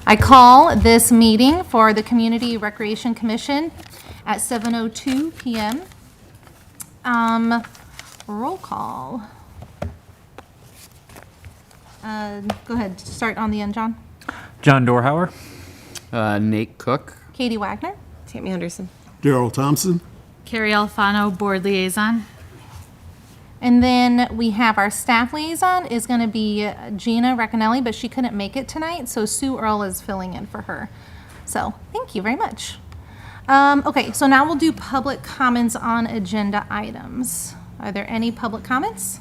I call this meeting for the Community Recreation Commission at 7:02 PM. Roll call. Go ahead, start on the end, John. John Dorhauer. Nate Cook. Katie Wagner. Tammy Henderson. Daryl Thompson. Carrie Alfano, Board Liaison. And then we have our staff liaison is going to be Gina Reccanelli, but she couldn't make it tonight, so Sue Earl is filling in for her. So thank you very much. Okay, so now we'll do public comments on agenda items. Are there any public comments?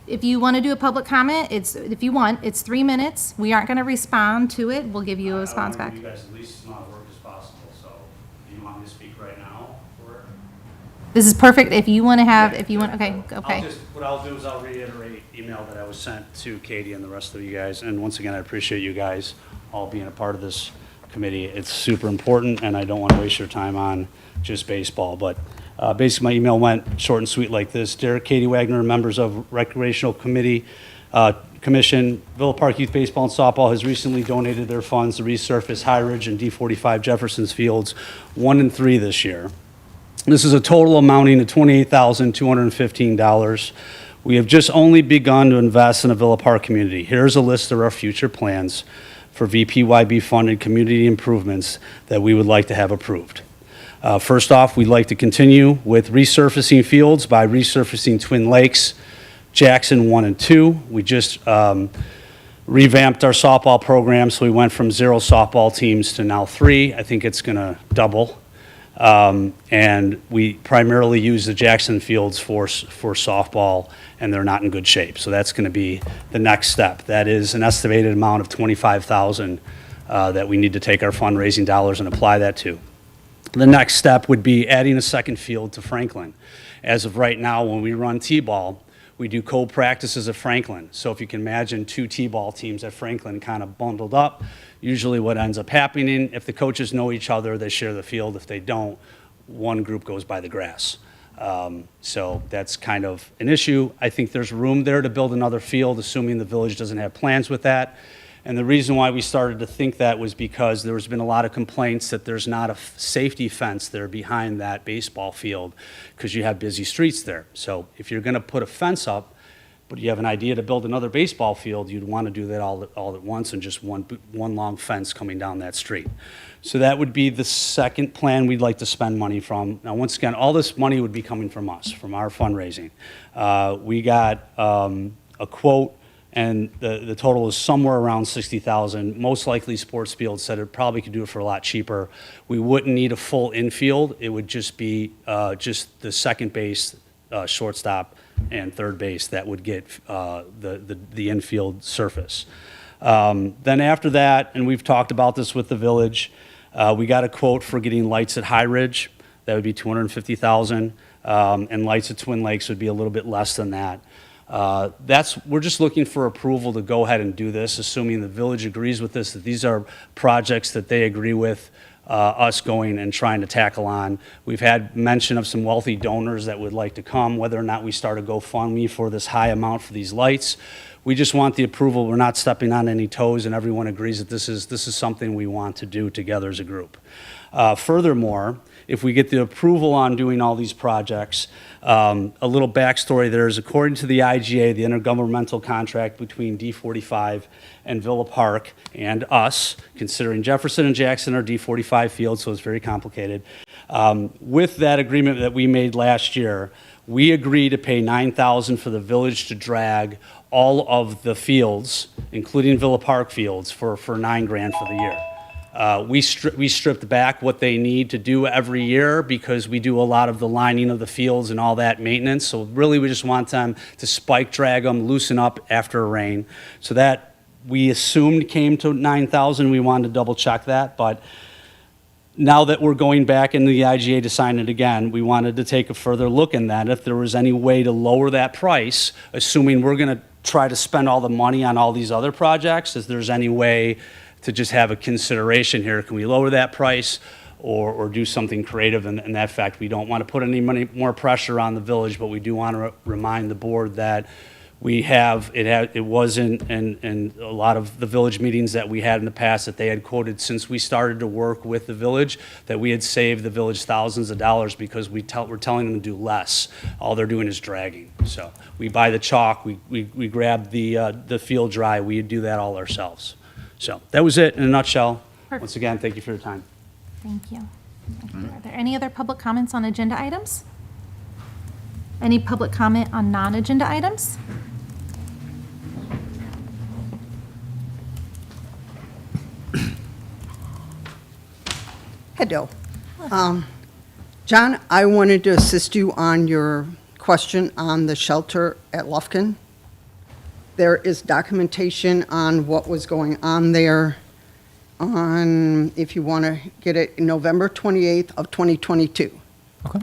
If you want to do a public comment, it's 3 minutes. We aren't going to respond to it. We'll give you a response back. I want to give you guys the least amount of work as possible, so do you want me to speak right now? Or? This is perfect if you want to have, okay. What I'll do is I'll reiterate email that I was sent to Katie and the rest of you guys. And once again, I appreciate you guys all being a part of this committee. It's super important, and I don't want to waste your time on just baseball. But basically, my email went short and sweet like this. Dear Katie Wagner, members of Recreational Commission, Villa Park Youth Baseball and Softball has recently donated their funds to resurface High Ridge and D45 Jefferson's Fields 1 and 3 this year. This is a total amounting to $28,215. We have just only begun to invest in the Villa Park community. Here's a list of our future plans for VPYB funded community improvements that we would like to have approved. First off, we'd like to continue with resurfacing fields by resurfacing Twin Lakes, Jackson 1 and 2. We just revamped our softball program, so we went from 0 softball teams to now 3. I think it's going to double. And we primarily use the Jackson fields for softball, and they're not in good shape. So that's going to be the next step. That is an estimated amount of $25,000 that we need to take our fundraising dollars and apply that to. The next step would be adding a second field to Franklin. As of right now, when we run T-ball, we do co-practices at Franklin. So if you can imagine 2 T-ball teams at Franklin kind of bundled up, usually what ends up happening, if the coaches know each other, they share the field. If they don't, one group goes by the grass. So that's kind of an issue. I think there's room there to build another field, assuming the village doesn't have plans with that. And the reason why we started to think that was because there's been a lot of complaints that there's not a safety fence there behind that baseball field because you have busy streets there. So if you're going to put a fence up, but you have an idea to build another baseball field, you'd want to do that all at once and just one long fence coming down that street. So that would be the second plan we'd like to spend money from. Now, once again, all this money would be coming from us, from our fundraising. We got a quote, and the total is somewhere around $60,000. Most likely Sports Field said it probably could do it for a lot cheaper. We wouldn't need a full infield. It would just be just the second base, shortstop, and third base that would get the infield surface. Then after that, and we've talked about this with the village, we got a quote for getting lights at High Ridge. That would be $250,000, and lights at Twin Lakes would be a little bit less than that. We're just looking for approval to go ahead and do this, assuming the village agrees with this, that these are projects that they agree with us going and trying to tackle on. We've had mention of some wealthy donors that would like to come, whether or not we start a GoFundMe for this high amount for these lights. We just want the approval. We're not stepping on any toes, and everyone agrees that this is something we want to do together as a group. Furthermore, if we get the approval on doing all these projects, a little backstory there is, according to the IGA, the intergovernmental contract between D45 and Villa Park and us, considering Jefferson and Jackson are D45 fields, so it's very complicated. With that agreement that we made last year, we agreed to pay $9,000 for the village to drag all of the fields, including Villa Park fields, for $9,000 for the year. We stripped back what they need to do every year because we do a lot of the lining of the fields and all that maintenance. So really we just want them to spike drag them, loosen up after a rain. So that we assumed came to $9,000. We wanted to double check that, but now that we're going back into the IGA to sign it again, we wanted to take a further look in that. If there was any way to lower that price, assuming we're going to try to spend all the money on all these other projects, if there's any way to just have a consideration here. Can we lower that price or do something creative in that fact? We don't want to put any more pressure on the village, but we do want to remind the board that It wasn't, and a lot of the village meetings that we had in the past that they had quoted since we started to work with the village, that we had saved the village thousands of dollars because we're telling them to do less. All they're doing is dragging. So we buy the chalk, we grab the field dry, we do that all ourselves. So that was it in a nutshell. Perfect. Once again, thank you for your time. Thank you. Thank you. Are there any other public comments on agenda items? Any public comment on non-agenda items? Hello. John, I wanted to assist you on your question on the shelter at Lufkin. There is documentation on what was going on there on, if you want to get it, November 28th of 2022. Okay.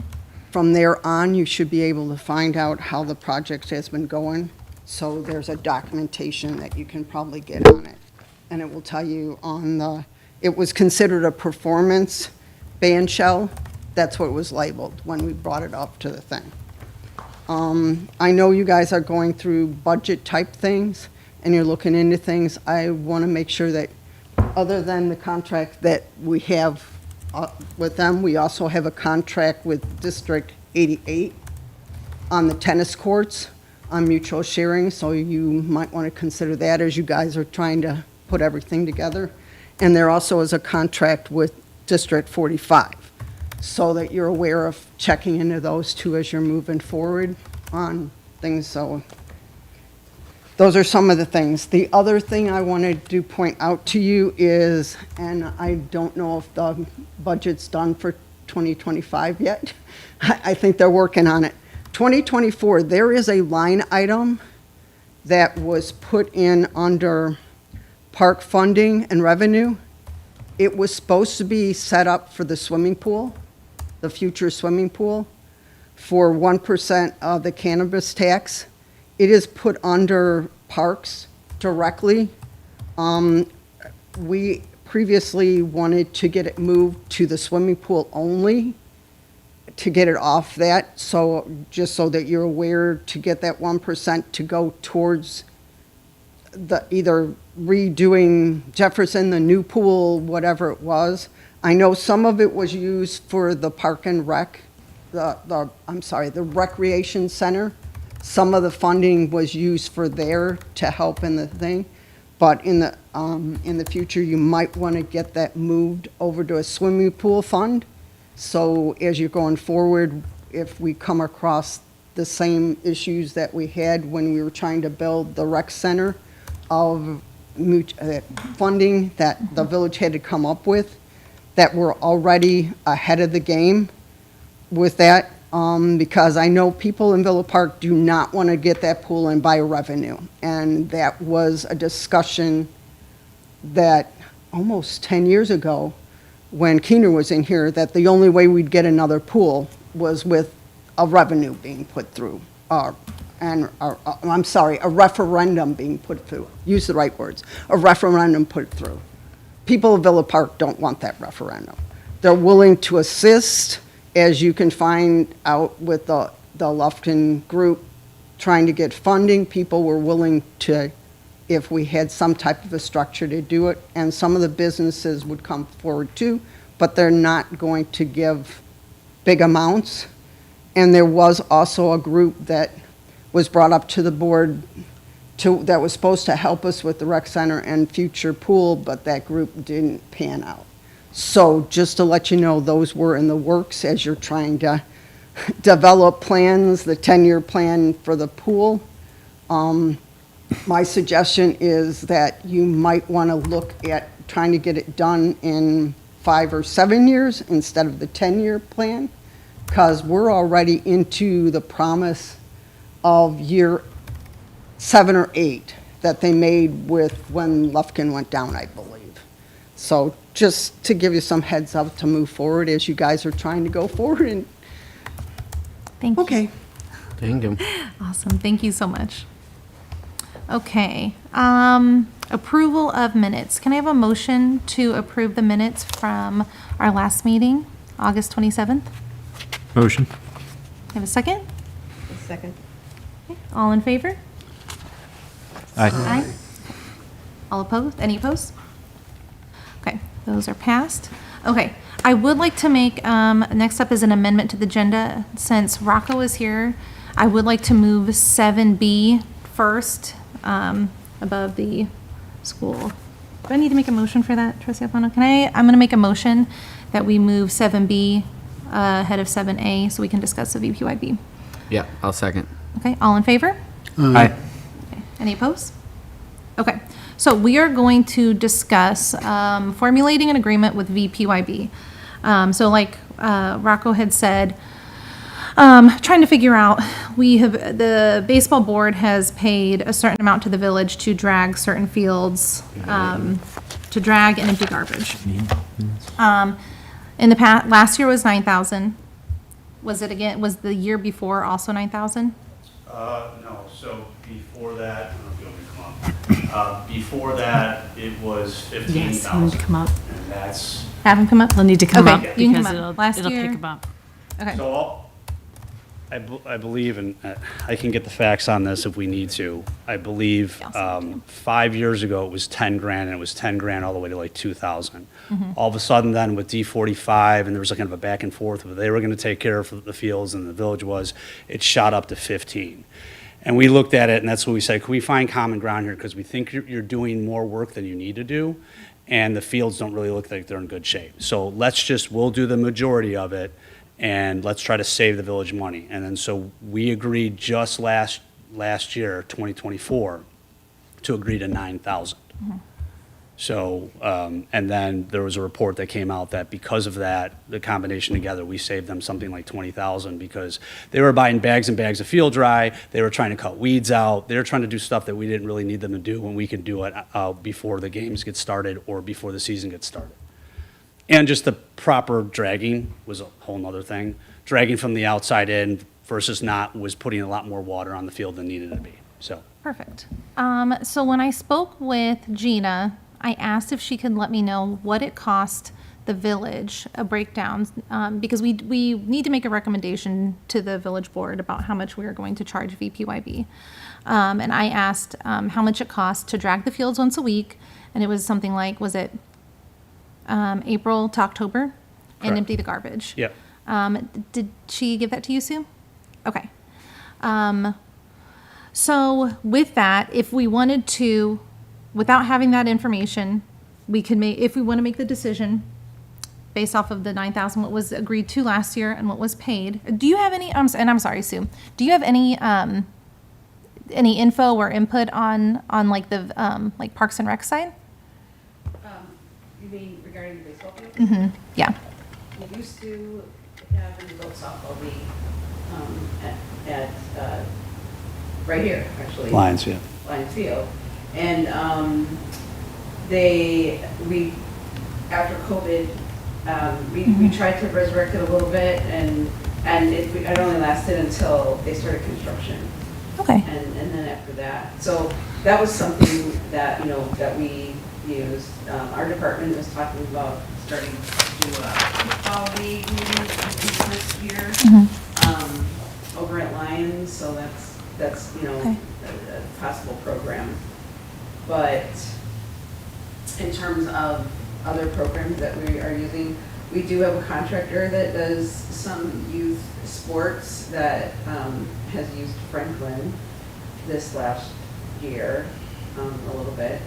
From there on, you should be able to find out how the project has been going. So there's a documentation that you can probably get on it. And it will tell you it was considered a performance band shell. That's what it was labeled when we brought it up to the thing. I know you guys are going through budget type things and you're looking into things. I want to make sure that other than the contract that we have with them, we also have a contract with District 88 on the tennis courts on mutual sharing. So you might want to consider that as you guys are trying to put everything together. And there also is a contract with District 45, so that you're aware of checking into those two as you're moving forward on things. So those are some of the things. The other thing I wanted to point out to you is, and I don't know if the budget's done for 2025 yet. I think they're working on it. 2024, there is a line item that was put in under park funding and revenue. It was supposed to be set up for the swimming pool, the future swimming pool, for 1% of the cannabis tax. It is put under parks directly. We previously wanted to get it moved to the swimming pool only, to get it off that, so just so that you're aware, to get that 1% to go towards the either redoing Jefferson, the new pool, whatever it was. I know some of it was used for the park and rec, the recreation center. Some of the funding was used for there to help in the thing. But in the future, you might want to get that moved over to a swimming pool fund. So as you're going forward, if we come across the same issues that we had when we were trying to build the rec center, of funding that the village had to come up with, that we're already ahead of the game with that, because I know people in Villa Park do not want to get that pool in by revenue. And that was a discussion that almost 10 years ago, when Keener was in here, that the only way we'd get another pool was with a revenue being put through, a referendum being put through. Use the right words. A referendum put through. People of Villa Park don't want that referendum. They're willing to assist, as you can find out with the Lufkin group trying to get funding. People were willing to, if we had some type of a structure to do it, and some of the businesses would come forward too, but they're not going to give big amounts. And there was also a group that was brought up to the board that was supposed to help us with the rec center and future pool, but that group didn't pan out. So just to let you know, those were in the works as you're trying to develop plans, the 10-year plan for the pool. My suggestion is that you might want to look at trying to get it done in 5 or 7 years instead of the 10-year plan, because we're already into the promise of year 7 or 8 that they made with when Lufkin went down, I believe. So just to give you some heads up to move forward as you guys are trying to go forward. And Thank you. okay. Thank you. Awesome. Thank you so much. Okay. Approval of minutes. Can I have a motion to approve the minutes from our last meeting, August 27th? Motion. Have a second? Second. Okay. All in favor? Aye. All opposed? Any opposed? Okay, those are passed. Okay, I would like to make, next up is an amendment to the agenda. Since Rocco is here, I would like to move 7B first, above the school. Do I need to make a motion for that, Trustee Alfano? I'm gonna make a motion that we move 7B ahead of 7A so we can discuss the VPYB. Yeah, I'll second. Okay, all in favor? Aye. Okay, any opposed? Okay, so we are going to discuss formulating an agreement with VPYB. So like Rocco had said, trying to figure out, the baseball board has paid a certain amount to the village to drag certain fields, to drag and empty garbage. In the past, last year was 9,000. Was the year before also 9,000? No, so before that, I don't know if you want me to come up. Before that, it was Yes, he'll need 15,000. to come up. And that's, Have him come up? He'll need to come Okay, up you can because come up. Last it'll year- pick him up. Okay, so I believe, and I can get the facts on this if we need to. I believe Yeah, I'll send it to you. 5 years ago, it was 10 grand, and it was 10 grand all the way to like 2,000. Mm-hmm. All of a sudden then with D45, and there was like kind of a back and forth, where they were going to take care of the fields and the village was, it shot up to 15. And we looked at it, and that's what we said, can we find common ground here? Because we think you're doing more work than you need to do, and the fields don't really look like they're in good shape. So we'll do the majority of it, and let's try to save the village money. And then so we agreed just last year, 2024, to agree to 9,000. So, and then there was a report that came out that because of that, the combination together, we saved them something like 20,000 because they were buying bags and bags of field dry, they were trying to cut weeds out, they were trying to do stuff that we didn't really need them to do when we could do it before the games get started or before the season gets started. And just the proper dragging was a whole nother thing. Dragging from the outside in versus not was putting a lot more water on the field than needed to be, so. perfect. So when I spoke with Gina, I asked if she could let me know what it cost the village, a breakdown, because we need to make a recommendation to the village board about how much we are going to charge VPYB. And I asked how much it cost to drag the fields once a week, and it was something like, was it April to October? And Correct. empty the garbage. Yep. Did she give that to you, Sue? Okay. So with that, if we wanted to, without having that information, we could make, if we want to make the decision based off of the 9,000, what was agreed to last year and what was paid. Do you have any, and I'm sorry, Sue, do you have any info or input on like the, like Parks and Rec side? You mean regarding the baseball field? Yeah. We used to have an adult softball league right here, actually. Lions, yeah. Lions Field. And after COVID, we tried to resurrect it a little bit, and it only lasted until they started construction. Okay. And then after that, so that was something that, that we used. Our department was talking about starting to do a kickball league maybe this year, over at Lions, so that's Okay. a possible program. But in terms of other programs that we are using, we do have a contractor that does some youth sports that has used Franklin this last year a little bit.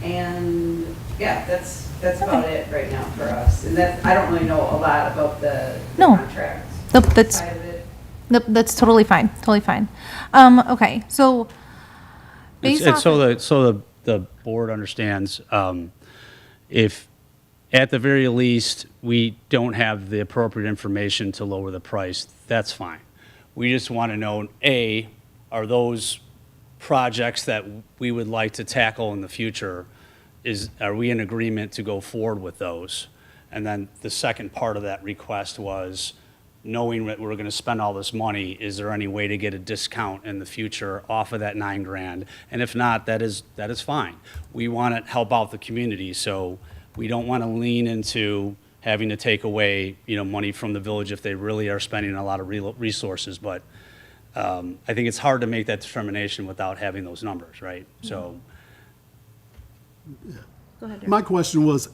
And yeah, that's about it right now for us. And I don't really know a lot about the No. contract Nope, that's, side of it. nope, that's totally fine, totally fine. Okay, so based It's off. so the board understands, if, at the very least, we don't have the appropriate information to lower the price, that's fine. We just want to know, A, are those projects that we would like to tackle in the future, are we in agreement to go forward with those? And then the second part of that request was, knowing that we're going to spend all this money, is there any way to get a discount in the future off of that 9 grand? And if not, that is fine. We want to help out the community, so we don't want to lean into having to take away, money from the village if they really are spending a lot of resources. But I think it's hard to make that determination without having those numbers, right? So, Go ahead, Derek. My question was,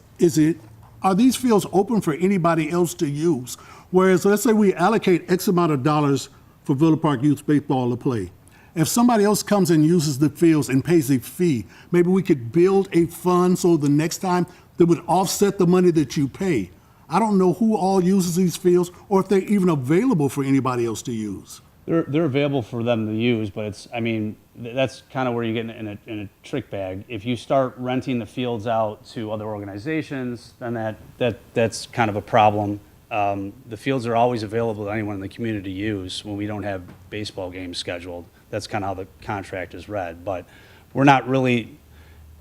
are these fields open for anybody else to use? Whereas, let's say we allocate X amount of dollars for Villa Park Youth Baseball to play. If somebody else comes and uses the fields and pays a fee, maybe we could build a fund so the next time that would offset the money that you pay. I don't know who all uses these fields or if they're even available for anybody else to use. they're available for them to use, but it's, I mean, that's kind of where you get in a trick bag. If you start renting the fields out to other organizations, then that's kind of a problem. The fields are always available to anyone in the community to use when we don't have baseball games scheduled. That's kind of how the contract is read. But we're not really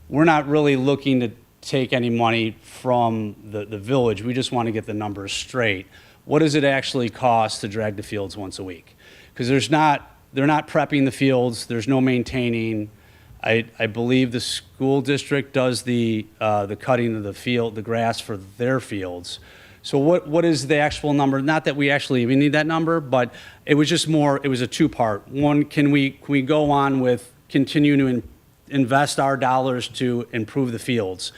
looking to take any money from the village. We just want to get the numbers straight. What does it actually cost to drag the fields once a week? Because they're not prepping the fields. There's no maintaining. I believe the school district does the cutting of the grass for their fields. So what is the actual number? Not that we need that number, but it was just more, it was a two-part. One, can we go on with continuing to invest our dollars to improve the fields?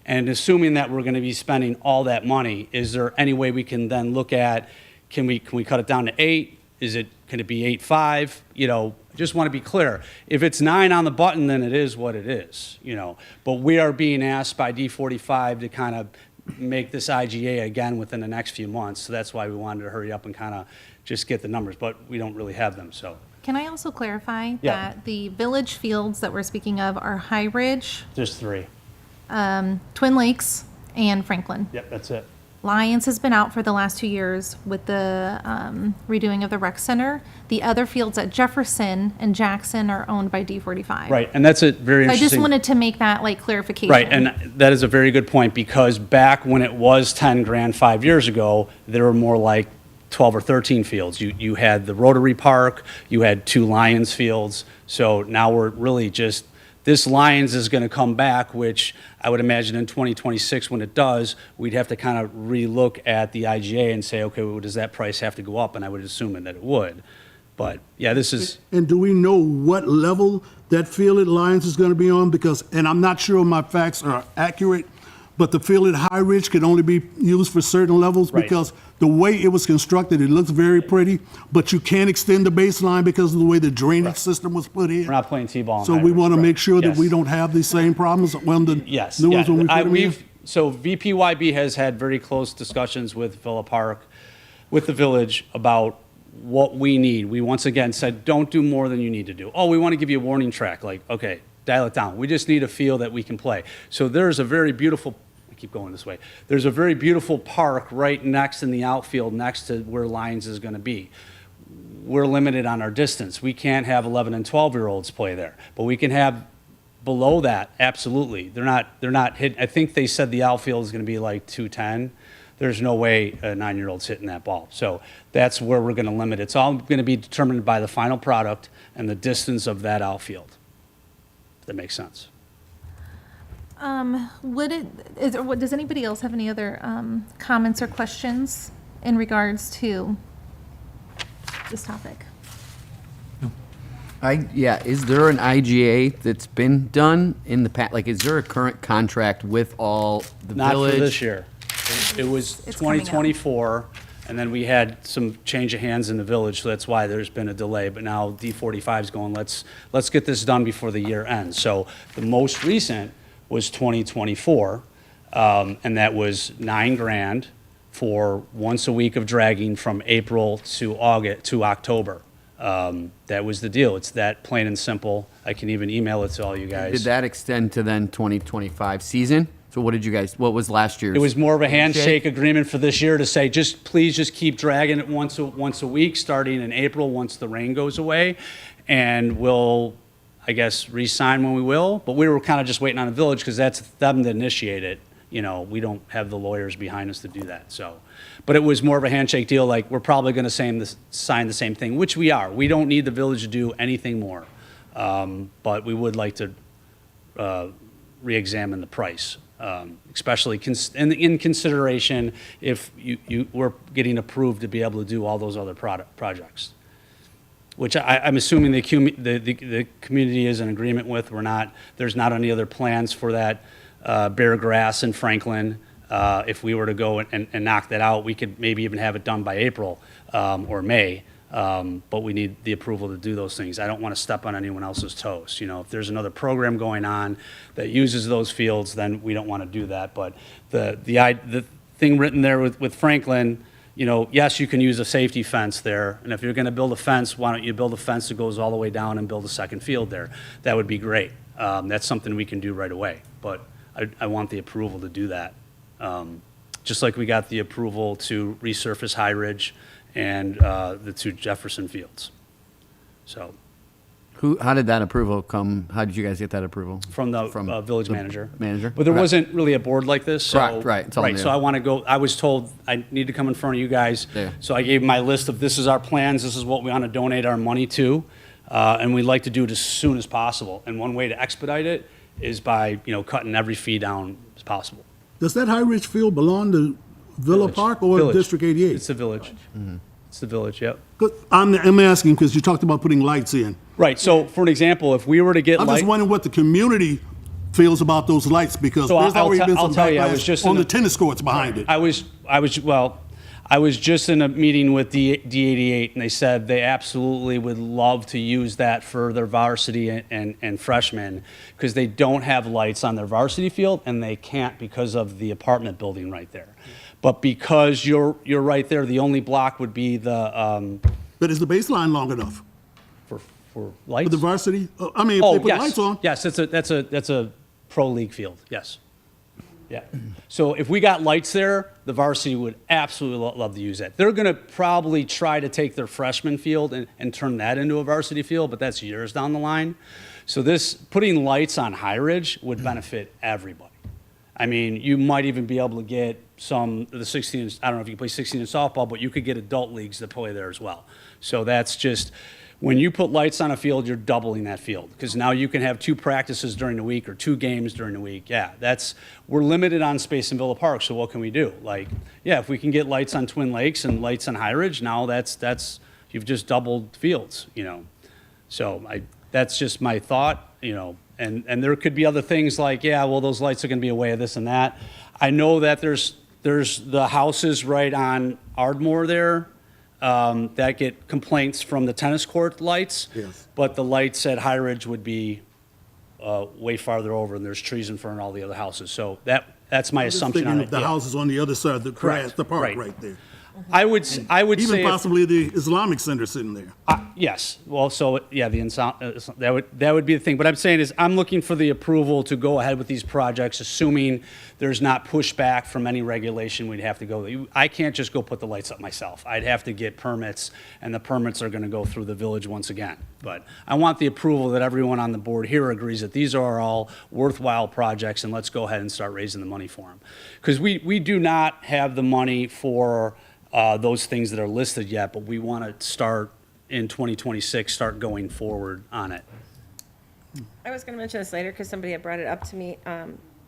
And assuming that we're going to be spending all that money, is there any way we can then look at, can we cut it down to 8? Can it be 8.5? You know, just want to be clear. If it's 9 on the button, then it is what it is, you know. But we are being asked by D45 to kind of make this IGA again within the next few months. So that's why we wanted to hurry up and kind of just get the numbers, but we don't really have them, so. Can I also clarify Yeah. that the village fields that we're speaking of are High Ridge, There's 3. Twin Lakes, and Franklin? Yep, that's it. Lions has been out for the last 2 years with the redoing of the rec center. The other fields at Jefferson and Jackson are owned by D45. Right, and that's a very I interesting. just wanted to make that like clarification. Right, and that is a very good point, because back when it was 10 grand 5 years ago, there were more like 12 or 13 fields. You had the Rotary Park, you had 2 Lions fields, so now we're really just, this Lions is going to come back, which I would imagine in 2026, when it does, we'd have to kind of relook at the IGA and say, okay, well, does that price have to go up? And I would assume that it would. But, yeah, this is, And do we know what level that field at Lions is going to be on? Because, and I'm not sure my facts are accurate, but the field at High Ridge could only be used for certain levels Right. because the way it was constructed, it looks very pretty, but you can't extend the baseline because of the way the drainage system was put in. we're not playing T-ball. in So High we Ridge, want to right. make sure that Yes. we don't have these same problems when the Yes, new yeah. ones when we put them in. So VPYB has had very close discussions with Villa Park, with the village, about what we need. We once again said, don't do more than you need to do. Oh, we want to give you a warning track. Like, okay, dial it down. We just need a field that we can play. So there's a very beautiful, I keep going this way. There's a very beautiful park right next in the outfield, next to where Lions is going to be. We're limited on our distance. We can't have 11 and 12-year-olds play there, but we can have below that, absolutely. They're not hit. I think they said the outfield is going to be like 210. There's no way a 9-year-old's hitting that ball. So that's where we're going to limit it. It's all going to be determined by the final product and the distance of that outfield. If that makes sense. Does anybody else have any other comments or questions in regards to this topic? Is there an IGA that's been done in the past? Like, is there a current contract with all the Not village? for this year. It was It's coming up. 2024, and then we had some change of hands in the village, so that's why there's been a delay. But now D45 is going, let's get this done before the year ends. So the most recent was 2024, and that was $9,000 for once a week of dragging from April to October. That was the deal. It's that plain and simple. I can even email it to all you guys. Did that extend to then 2025 season? So what was last year's? It was more of a handshake agreement for this year to say, please just keep dragging it once a week, starting in April, once the rain goes away. And we'll, I guess, re-sign when we will. But we were kind of just waiting on the village because that's them to initiate it. You know, we don't have the lawyers behind us to do that, so. But it was more of a handshake deal, like, we're probably going to sign the same thing, which we are. We don't need the village to do anything more. But we would like to re-examine the price, especially in consideration if you were getting approved to be able to do all those other projects. which I'm assuming the community is in agreement with. There's not any other plans for that bare grass in Franklin. If we were to go and knock that out, we could maybe even have it done by April or May. But we need the approval to do those things. I don't want to step on anyone else's toes. You know, if there's another program going on that uses those fields, then we don't want to do that. But the thing written there with Franklin, you know, yes, you can use a safety fence there. And if you're going to build a fence, why don't you build a fence that goes all the way down and build a second field there? That would be great. That's something we can do right away. But I want the approval to do that. Just like we got the approval to resurface High Ridge and the two Jefferson fields. So, How did that approval come? How did you guys get that approval? from the village the manager. Manager? But there Right. wasn't really a board like this, so. Correct, right, it's all Right, new. so I was told I need to come in front of you guys. Yeah. So I gave my list of, this is our plans, this is what we want to donate our money to, and we'd like to do it as soon as possible. And one way to expedite it is by, you know, cutting every fee down as possible. Does that High Ridge field belong to Villa Village. Park or Village. District 88? It's the village. It's the village, yep. 'Cause I'm asking because you talked about putting lights in. Right, so for an example, if we were to get I'm light. just wondering what the community feels about those lights because So there's I'll already been I'll some tell you, I was just backlash in on a- the tennis courts behind it. I was just in a meeting with D88, and they said they absolutely would love to use that for their varsity and freshmen, because they don't have lights on their varsity field, and they can't because of the apartment building right there. But because you're right there, the only block would be the, But is the baseline long enough for for lights? the varsity? I mean, if Oh, they put yes. lights on. Yes, that's a pro league field, yes. Yeah. So if we got lights there, the varsity would absolutely love to use that. They're going to probably try to take their freshman field and turn that into a varsity field, but that's years down the line. So putting lights on High Ridge would benefit everybody. I mean, you might even be able to get the 16, I don't know if you can play 16 in softball, but you could get adult leagues that play there as well. So that's just, when you put lights on a field, you're doubling that field, because now you can have 2 practices during the week or 2 games during the week. Yeah, we're limited on space in Villa Park, so what can we do? Like, yeah, if we can get lights on Twin Lakes and lights on High Ridge, now you've just doubled fields, you know. So that's just my thought, you know, and there could be other things like, yeah, well, those lights are gonna be a way of this and that. I know that there's the houses right on Ardmore there, that get complaints from the tennis court lights. Yes. But the lights at High Ridge would be way farther over, and there's trees in front of all the other houses. So that's my Just assumption thinking on of it. the yeah. houses on the other side of the grass, Correct. the park Right. right there. I would say. Even if- possibly the Islamic Center sitting there. Yes, well, so, yeah, that would be the thing. But I'm saying is, I'm looking for the approval to go ahead with these projects, assuming there's not pushback from any regulation we'd have to go. I can't just go put the lights up myself. I'd have to get permits, and the permits are gonna go through the village once again. But I want the approval that everyone on the board here agrees that these are all worthwhile projects, and let's go ahead and start raising the money for them. Because we do not have the money for those things that are listed yet, but we want to start in 2026, start going forward on it. I was going to mention this later because somebody had brought it up to me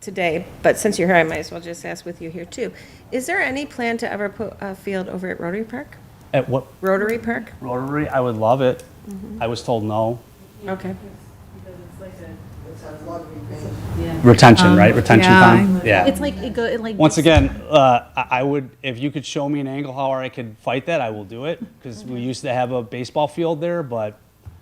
today, but since you're here, I might as well just ask with you here too. Is there any plan to ever put a field over at Rotary Park? At what, Rotary Park? Rotary? I would love it. I was told no. Okay. Retention, right? Retention pond? Yeah. It's like, it like. Once again, I would, if you could show me an angle how I could fight that, I will do it, because we used to have a baseball field there, but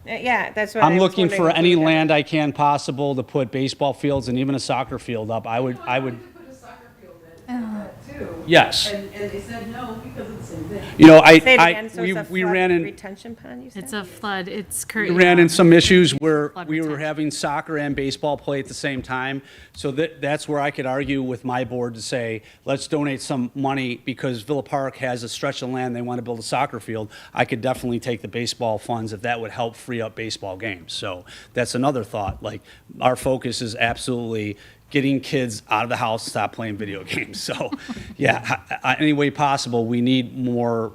Yeah, that's what I I'm was looking for wondering if any we could- land I can possible to put baseball fields and even a soccer field up. I would, Put a soccer field in that too. yes. And they said no because of the same thing. You know, Say it again, so it's a we flood ran in. retention pond, you said? It's a flood, it's We currently. ran in some issues where Flood we were retention. having soccer and baseball play at the same time. So that's where I could argue with my board to say, let's donate some money, because Villa Park has a stretch of land, they want to build a soccer field. I could definitely take the baseball funds if that would help free up baseball games. So that's another thought. Like, our focus is absolutely getting kids out of the house, stop playing video games. So, yeah, any way possible, we need more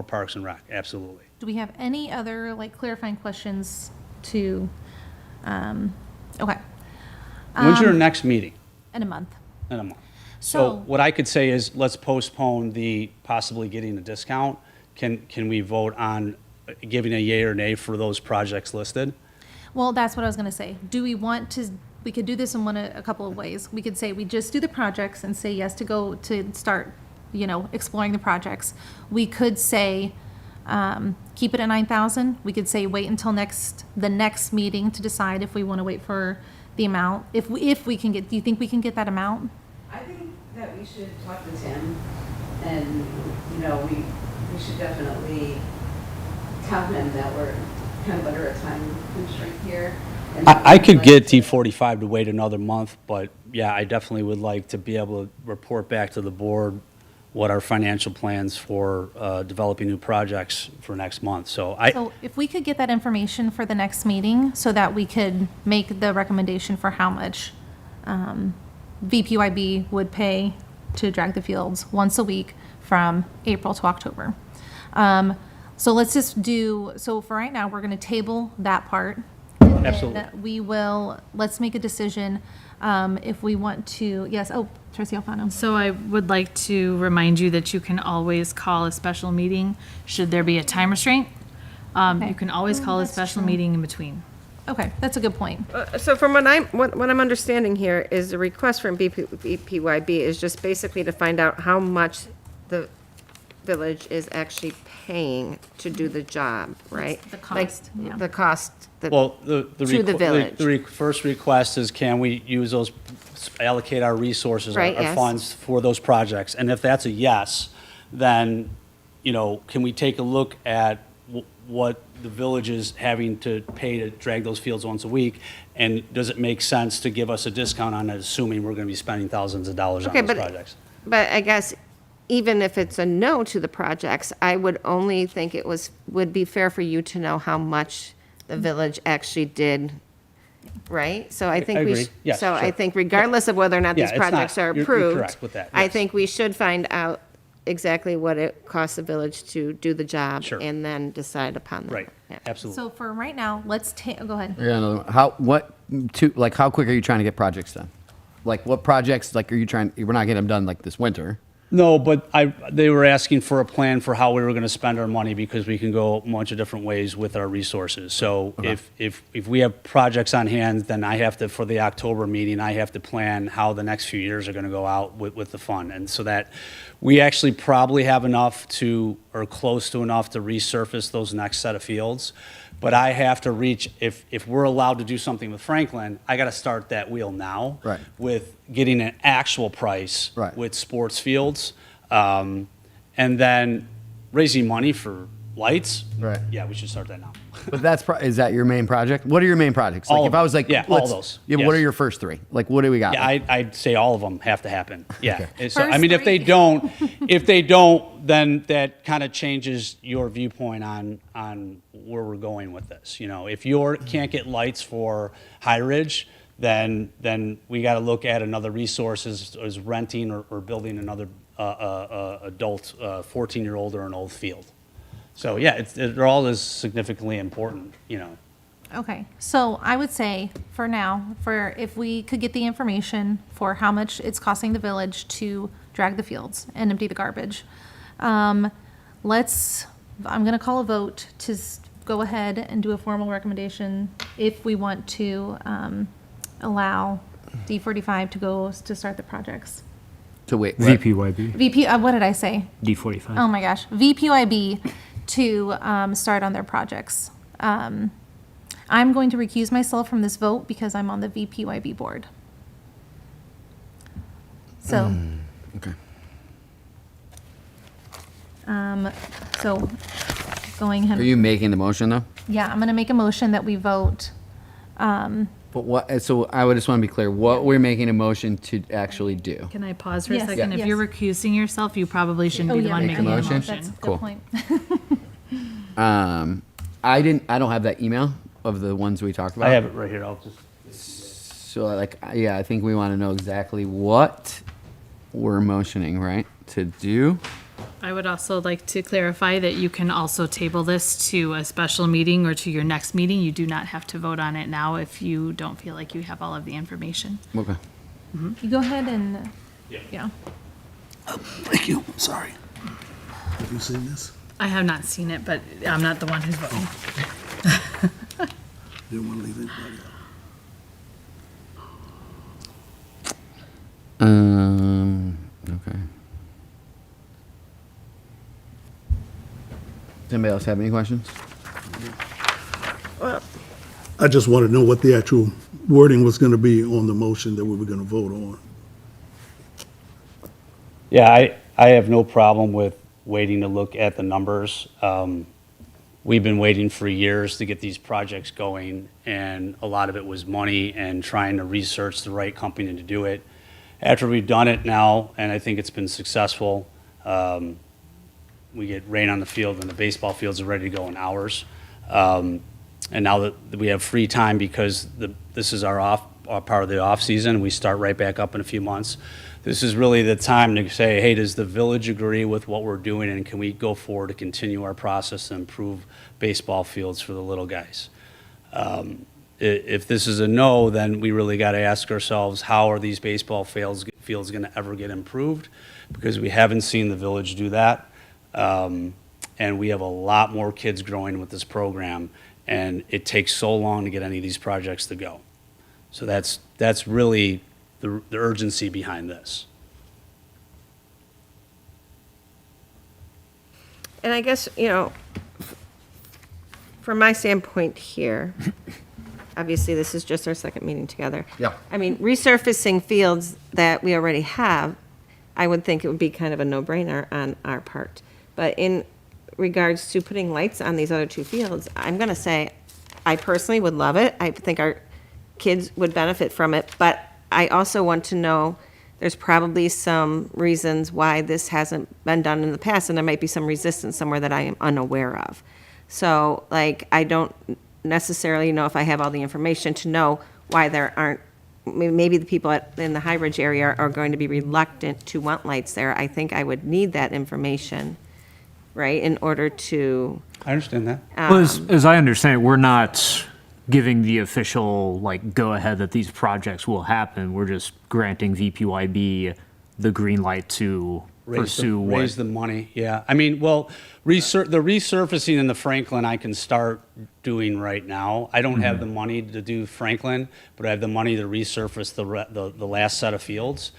Parks and Rec, absolutely. Do we have any other like clarifying questions to, okay, When's your next meeting? in a month? In a month. So- So what I could say is, let's postpone the possibly getting a discount. Can we vote on giving a yay or nay for those projects listed? Well, that's what I was gonna say. Do we want to, we could do this in a couple of ways. We could say we just do the projects and say yes to go to start, exploring the projects. We could say, keep it at 9,000. We could say wait until the next meeting to decide if we wanna wait for the amount. If we can get, do you think we can get that amount? I think that we should talk to Tim and, we should definitely tell him that we're kind of under a time constraint here. and that I we'd could like get to- T45 to wait another month, but yeah, I definitely would like to be able to report back to the board what our financial plans for developing new projects for next month. So So if we could get that information for the next meeting so that we could make the recommendation for how much VPYB would pay to drag the fields once a week from April to October. So let's just do, so for right now, we're going to table that part. And then Absolutely. let's make a decision if we want to, yes, Trustee Alfano. So I would like to remind you that you can always call a special meeting should there be a time restraint. You can always call a that's special true. meeting in between. Okay, that's a good point. So from what I'm understanding here is the request from BPYB is just basically to find out how much the village is actually paying to do the job, right? The Like, cost, yeah. The cost. Well, To the village. First request is can we use those, allocate our resources, Right, our yes. funds for those projects? And if that's a yes, then, can we take a look at what the village is having to pay to drag those fields once a week? And does it make sense to give us a discount on it, assuming we're going to be spending thousands of dollars on Okay, those projects? But I guess even if it's a no to the projects, I would only think would be fair for you to know how much the village actually did, right? So I think I we, agree. Yes, so I sure. think regardless of whether or not Yeah, these it's not- projects are you're approved. correct with that, I yes. think we should find out exactly what it costs the village to do the job. Sure. And then decide upon that. Right, Yeah. absolutely. So for right now, let's go ahead. Yeah, another one. How quick are you trying to get projects done? Like, what projects, are you trying, we're not getting them done like this winter. No, but they were asking for a plan for how we were going to spend our money because we can go a bunch of different ways with our resources. So if we have projects on hand, then I have to, for the October meeting, I have to plan how the next few years are going to go out with the fund. And so that we actually probably have enough or close to enough to resurface those next set of fields. But I have to reach, if we're allowed to do something with Franklin, I got to start that wheel now. Right. With getting an actual price. Right. With sports fields. And then raising money for lights. Right. Yeah, we should start that now. But is that your main project? What are your main projects? All Like, of if I them. was like, Yeah, all those. Yeah, what Yes. are your first three? Like, what do we got? Yeah, I'd say all of them have to happen. Yeah. So, I First mean, if they three. don't, then that kind of changes your viewpoint on where we're going with this. If you can't get lights for High Ridge, then we got to look at another resource as renting or building another adult 14-year-old or an old field. So yeah, they're all as significantly important. Okay, so I would say for now, if we could get the information for how much it's costing the village to drag the fields and empty the garbage, I'm gonna call a vote to go ahead and do a formal recommendation if we want to allow D45 to start the projects. To wait. what? VPYB, What did I say? D45. Oh my gosh, VPYB to start on their projects. I'm going to recuse myself from this vote because I'm on the VPYB board. So, Okay. so going ahead. Are you making the motion though? Yeah, I'm gonna make a motion that we vote. But what? So I would just want to be clear. What we're making a motion to actually do. Can I pause for a Yes, second? yeah. If you're recusing yourself, you probably shouldn't be the one Make a making the motion? motion. That's a good Cool. point. I don't have that email of the ones we talked about. I have it right here. I'll just. So I think we want to know exactly what we're motioning, right, to do. I would also like to clarify that you can also table this to a special meeting or to your next meeting. You do not have to vote on it now if you don't feel like you have all of the information. Okay. You go ahead and, yeah. Thank you. Sorry. Have you seen this? I have not seen it, but I'm not the one who's voting. Didn't want to leave anybody out. Okay. Does anybody else have any questions? I just want to know what the actual wording was going to be on the motion that we were going to vote on. Yeah, I have no problem with waiting to look at the numbers. We've been waiting for years to get these projects going, and a lot of it was money and trying to research the right company to do it. After we've done it now, and I think it's been successful, we get rain on the field and the baseball fields are ready to go in hours. And now that we have free time because this is our part of the off season, we start right back up in a few months. This is really the time to say, hey, does the village agree with what we're doing, and can we go forward to continue our process and improve baseball fields for the little guys? If this is a no, then we really got to ask ourselves, how are these baseball fields going to ever get improved? Because we haven't seen the village do that. And we have a lot more kids growing with this program, and it takes so long to get any of these projects to go. So that's really the urgency behind this. And I guess, from my standpoint here, obviously this is just our second meeting together. Yeah. I mean, resurfacing fields that we already have, I would think it would be kind of a no-brainer on our part. But in regards to putting lights on these other two fields, I'm going to say I personally would love it. I think our kids would benefit from it. But I also want to know, there's probably some reasons why this hasn't been done in the past, and there might be some resistance somewhere that I am unaware of. So, I don't necessarily know if I have all the information to know why there aren't, maybe the people in the High Ridge area are going to be reluctant to want lights there. I think I would need that information, right, in order to, I understand that. Well, as I understand it, we're not giving the official, go-ahead that these projects will happen. We're just granting VPYB the green light to pursue what... Raise the money, yeah. I mean, well, the resurfacing in the Franklin I can start doing right now. I don't have the money to do Franklin, but I have the money to resurface the last set of fields.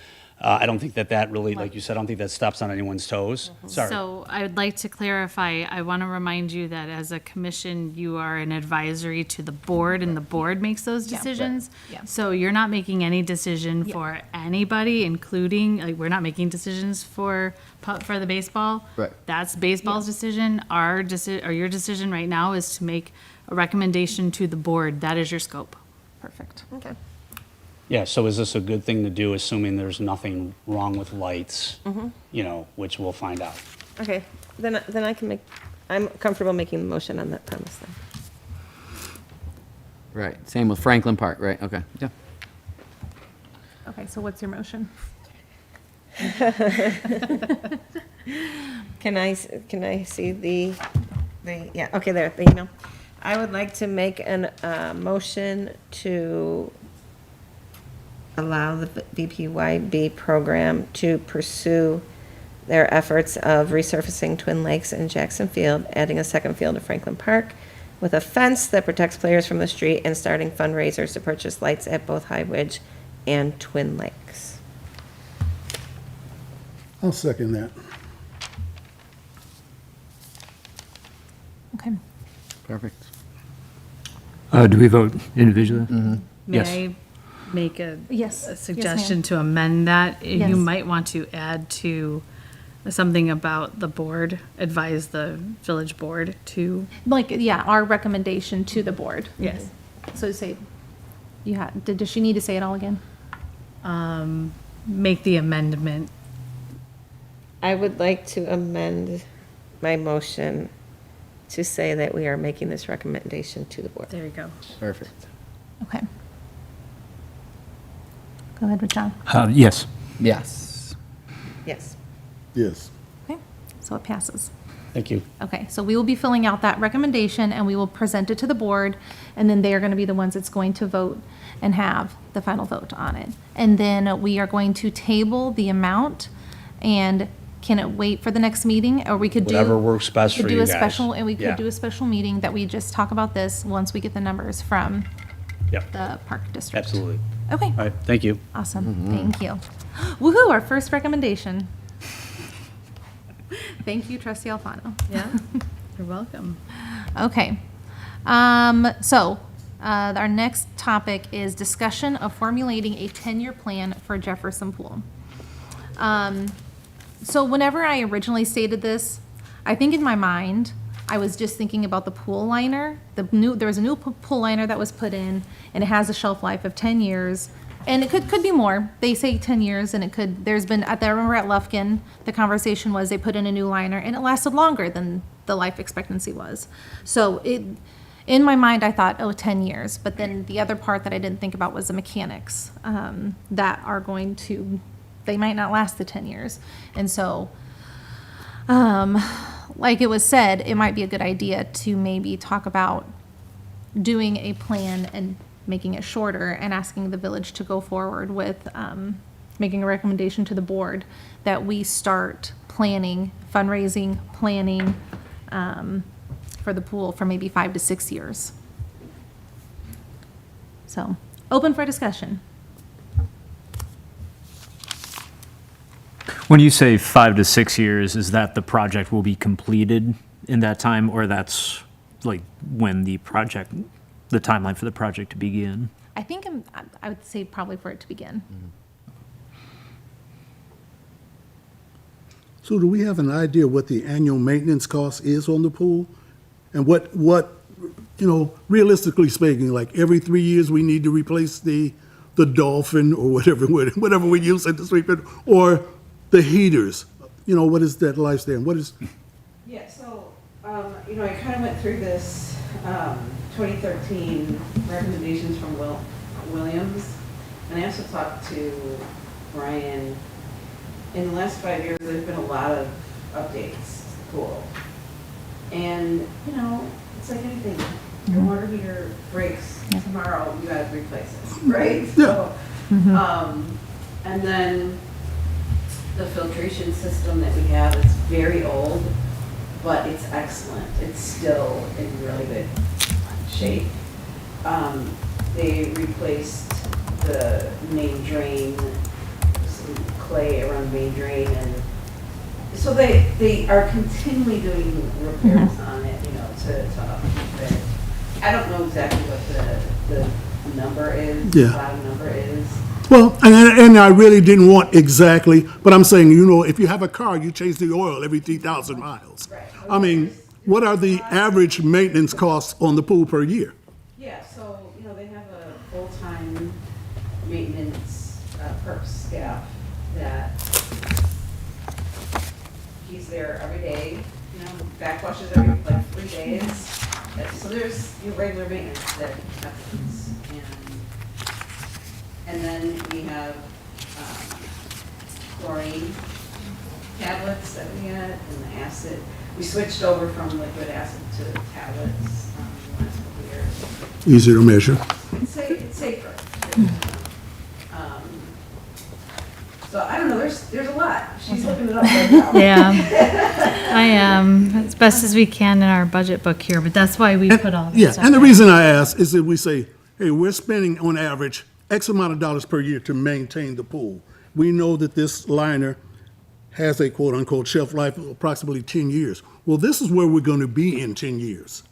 I don't think that really, like you said, I don't think that steps on anyone's toes. Sorry. So I would like to clarify, I want to remind you that as a commission, you are an advisory to the board, and the board makes those decisions. Yeah. So you're not making any decision for anybody, including, we're not making decisions for the baseball. Right. That's baseball's decision. Our your decision right now is to make a recommendation to the board. That is your scope. Perfect. okay. Yeah, so is this a good thing to do, assuming there's nothing wrong with lights? Which we'll find out. Okay, then I can I'm comfortable making the motion on that premise then. Right, same with Franklin Park, right, okay, yeah. Okay, so what's your motion? Can I see the, yeah, okay, there, the email. I would like to make a motion to allow the VPYB program to pursue their efforts of resurfacing Twin Lakes and Jackson Field, adding a second field to Franklin Park with a fence that protects players from the street, and starting fundraisers to purchase lights at both High Ridge and Twin Lakes. I'll second that. Okay. Perfect. do we vote individually? May Yes. I make a Yes. a Yes, suggestion ma'am. to amend that? Yes. You might want to add to something about the board, advise the village board to, Our recommendation to the board. yes, So say, does she need to say it all again? make the amendment. I would like to amend my motion to say that we are making this recommendation to the board. There you go. Perfect. Okay. Go ahead with John. Yes. Yes. Yes. Yes. Okay, so it passes. Thank you. Okay, so we will be filling out that recommendation, and we will present it to the board, and then they are going to be the ones that's going to vote and have the final vote on it. And then we are going to table the amount, and can it wait for the next meeting, or we could do? Whatever works best could for do you a guys. special, and we Yeah. could do a special meeting that we just talk about this once we get the numbers from Yep, the park district. absolutely. Okay, All right, thank you. awesome, thank you. Woohoo, our first recommendation. Thank you, trustee Alfano. Yeah, you're welcome. Okay. Our next topic is discussion of formulating a 10-year plan for Jefferson Pool. So whenever I originally stated this, I think in my mind, I was just thinking about the pool liner. There was a new pool liner that was put in, and it has a shelf life of 10 years. And it could be more. They say 10 years, and it could, I remember at Lufkin, the conversation was they put in a new liner, and it lasted longer than the life expectancy was. So in my mind, I thought, 10 years. But then the other part that I didn't think about was the mechanics that are going to, they might not last the 10 years. And so, like it was said, it might be a good idea to maybe talk about doing a plan and making it shorter and asking the village to go forward with making a recommendation to the board that we start planning, fundraising, planning for the pool for maybe 5 to 6 years. So, open for discussion. When you say 5 to 6 years, is that the project will be completed in that time, or that's like when the timeline for the project to begin? I think I would say probably for it to begin. So do we have an idea what the annual maintenance cost is on the pool? And what, realistically speaking, like every 3 years we need to replace the dolphin or whatever we use at the sweep it, or the heaters? What is that lifespan? What is, Yeah, so, I kind of went through this 2013 recommendations from Williams, and I also talked to Brian. In the last 5 years, there's been a lot of updates to the pool. And, it's like anything. Your water heater breaks tomorrow, you gotta replace it, right? So, and then the filtration system that we have is very old, but it's excellent. It's still in really good shape. They replaced the main drain, some clay around the main drain, and so they are continually doing repairs on it, to upkeep it. I don't know exactly what the number is, the Yeah. bottom number is. well, and I really didn't want exactly, but I'm saying, if you have a car, you change the oil every 3,000 miles. Right. I mean, what are the average maintenance costs on the pool per year? Yeah, so, they have a full-time maintenance perk staff that he's there every day, backwashes every, 3 days. So there's your regular maintenance that happens. And then we have chlorine tablets that we had and the acid. We switched over from liquid acid to tablets the last couple of years. Easier to measure. It's safer. So I don't know, there's a lot. She's looking it up right now. Yeah, I am, as best as we can in our budget book here, but that's why we put all this Yeah, stuff and the in. reason I ask is that we say, hey, we're spending on average X amount of dollars per year to maintain the pool. We know that this liner has a quote-unquote shelf life of approximately 10 years. Well, this is where we're going to be in 10 years.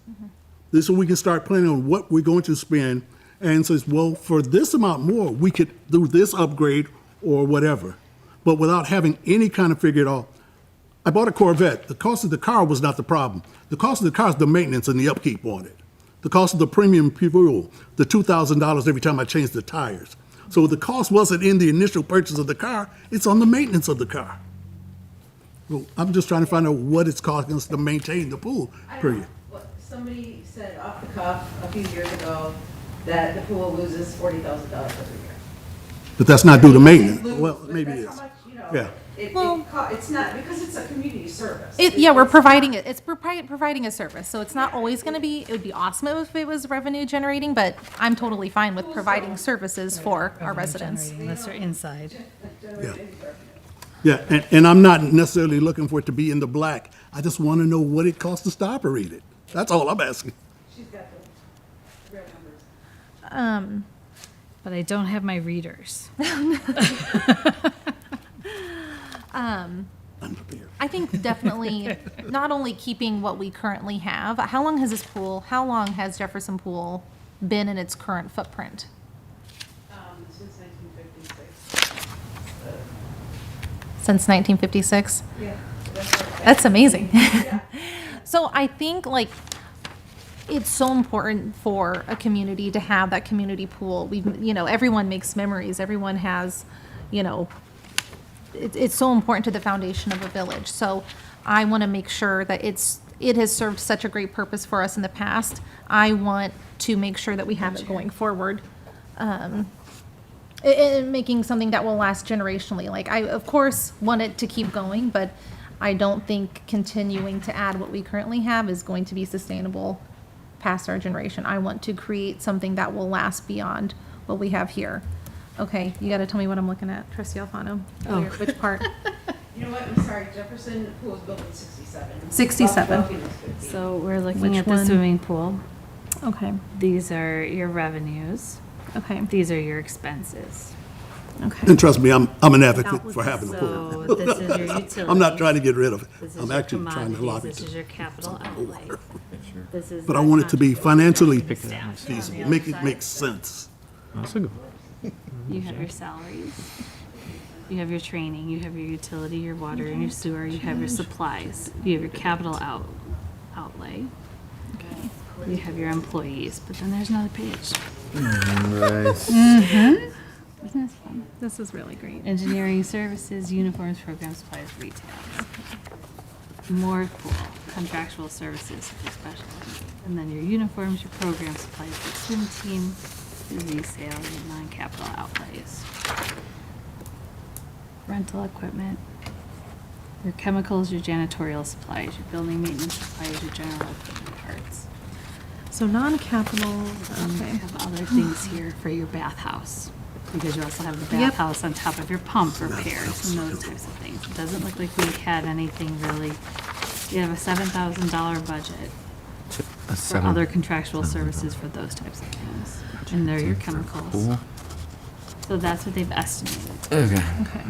This is where we can start planning on what we're going to spend and says, well, for this amount more, we could do this upgrade or whatever. But without having any kind of figure it out. I bought a Corvette. The cost of the car was not the problem. The cost of the car is the maintenance and the upkeep on it. The cost of the premium fuel, the $2,000 every time I changed the tires. So the cost wasn't in the initial purchase of the car, it's on the maintenance of the car. Well, I'm just trying to find out what it's costing us to maintain the pool I per don't know. year. Well, somebody said off the cuff a few years ago that the pool loses $40,000 every year. But that's not due to maintenance. Lose, Well, but maybe it that's is. how much, Yeah. It's not, because it's a community service. Yeah, we're providing it. It's providing a service, so it's not always going to be. It would be awesome if it was revenue generating, but I'm totally fine with providing services for our residents. Unless they're inside. Generate any revenue. Yeah, and I'm not necessarily looking for it to be in the black. I just want to know what it costs us to operate it. That's all I'm asking. She's got the real numbers. But I don't have my readers. Unprepared. I think definitely not only keeping what we currently have. How long has how long has Jefferson Pool been in its current footprint? Since 1956. Since 1956? Yeah. That's amazing. So I think like it's so important for a community to have that community pool. Everyone makes memories. Everyone has, it's so important to the foundation of a village. So I want to make sure that it has served such a great purpose for us in the past. I want to make sure that we have it going forward. And making something that will last generationally. Like I, of course, want it to keep going, but I don't think continuing to add what we currently have is going to be sustainable past our generation. I want to create something that will last beyond what we have here. Okay, you got to tell me what I'm looking at, Trustee Alfano. Which part? You know what, I'm sorry, Jefferson Pool was built in 67. 67. Buffalo was 50. So we're looking Which at the one? swimming pool. Okay, These are your revenues. okay, These are your expenses. okay. And trust me, I'm an advocate for having a pool. So this is your utilities. I'm not trying to get rid of it. This is I'm your actually trying to lobby commodities. This it. is your capital outlay. This is But I the want it to be financially staff on the feasible, other make it side. make sense. That's a good. You have your salaries. You have your training. You have your utility, your water, and your sewer. You have your supplies. You have your capital outlay. You have your employees. But then there's another page. Isn't this fun? This is really great. Engineering services, uniforms, programs, supplies, retail. More pool, contractual services for special. And then your uniforms, your program supplies, your swim team, your resale, your non-capital outlays. Rental equipment, your chemicals, your janitorial supplies, your building maintenance supplies, your general equipment parts. So non-capital, And you okay. have other things here for your bathhouse, because you also have the Yep. bathhouse on top of your pump repairs and those types of things. It doesn't look like we had anything really, you have a $7,000 budget for other contractual services for those types of things. And they're your chemicals. So that's what they've estimated. Okay. Okay.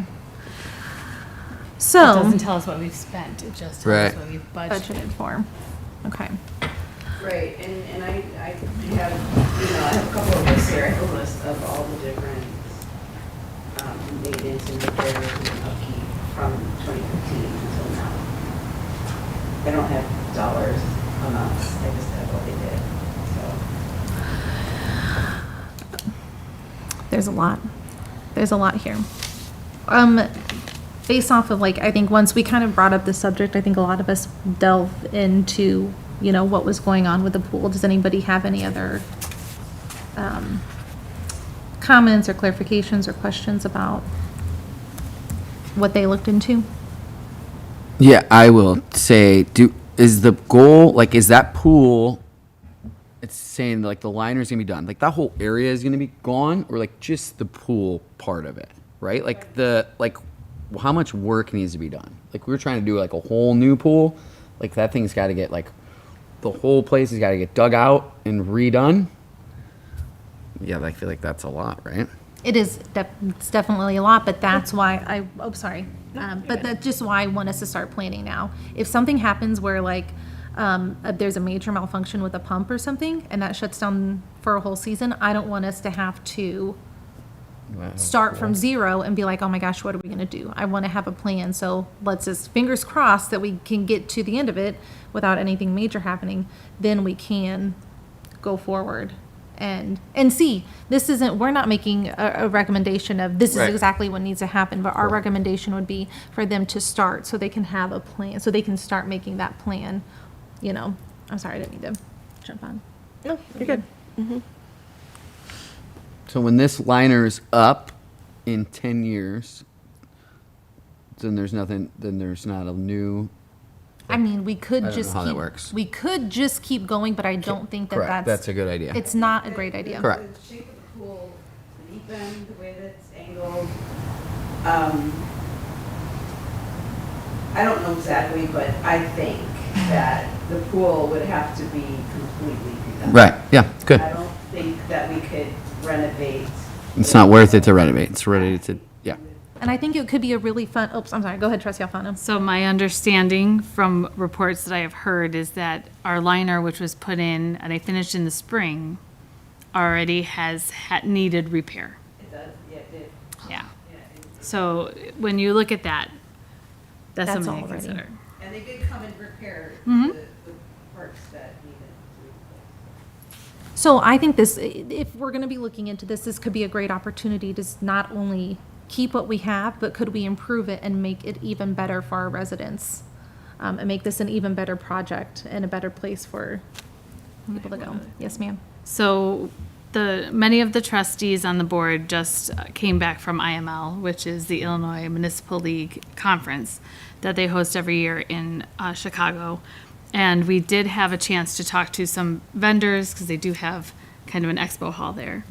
It So, doesn't tell us what we've spent, it just tells Right. us what we've budgeted. budgeted for. Okay. Right, and I have, I have a couple of lists here, I have a list of all the different maintenance and repairs and upkeep from 2015 until now. I don't have dollars amounts, I just have what they did, so. There's a lot. There's a lot here. Based off of I think once we kind of brought up the subject, I think a lot of us delve into, what was going on with the pool. Does anybody have any other comments or clarifications or questions about what they looked into? Yeah, I will say, is the goal, is that pool, it's saying the liner's gonna be done, that whole area is gonna be gone, or just the pool part of it, right? How much work needs to be done? We're trying to do a whole new pool, that thing's gotta get, the whole place has gotta get dug out and redone. Yeah, I feel like that's a lot, right? It is, it's definitely a lot, but that's why but that's just why I want us to start planning now. If something happens where there's a major malfunction with a pump or something, and that shuts down for a whole season, I don't want us to have to start from zero and be like, oh my gosh, what are we gonna do? I wanna have a plan, so let's just, fingers crossed that we can get to the end of it without anything major happening, then we can go forward and see. This isn't, we're not making a recommendation of this is Right. exactly what needs to happen, but our recommendation would be for them to start so they can have a plan, so they can start making that plan, I'm sorry, I didn't mean to jump on. No, you're good. So when this liner's up in 10 years, then there's not a new. I mean, we could I don't just know how that keep, works. we could just keep going, but I don't think that Correct. That's a good idea. It's not a great idea. Correct. The shape of the pool, the deep end, the way that it's angled, I don't know exactly, but I think that the pool would have to be completely redone. Right, yeah, good. I don't think that we could renovate. It's not worth it to renovate. It's ready to, yeah. And I think it could be a really fun, oops, I'm sorry, go ahead, Trustee Alfano. So my understanding from reports that I have heard is that our liner, which was put in and I finished in the spring, already has needed repair. It does, yeah, it did. Yeah. So when you look at that, that's That's something to already- consider. And they did come and repair the parts that needed to be replaced. So I think this, if we're going to be looking into this, this could be a great opportunity to not only keep what we have, but could we improve it and make it even better for our residents? And make this an even better project and a better place for people to go. Yes, ma'am. So many of the trustees on the board just came back from IML, which is the Illinois Municipal League Conference that they host every year in Chicago. And we did have a chance to talk to some vendors because they do have kind of an expo hall there.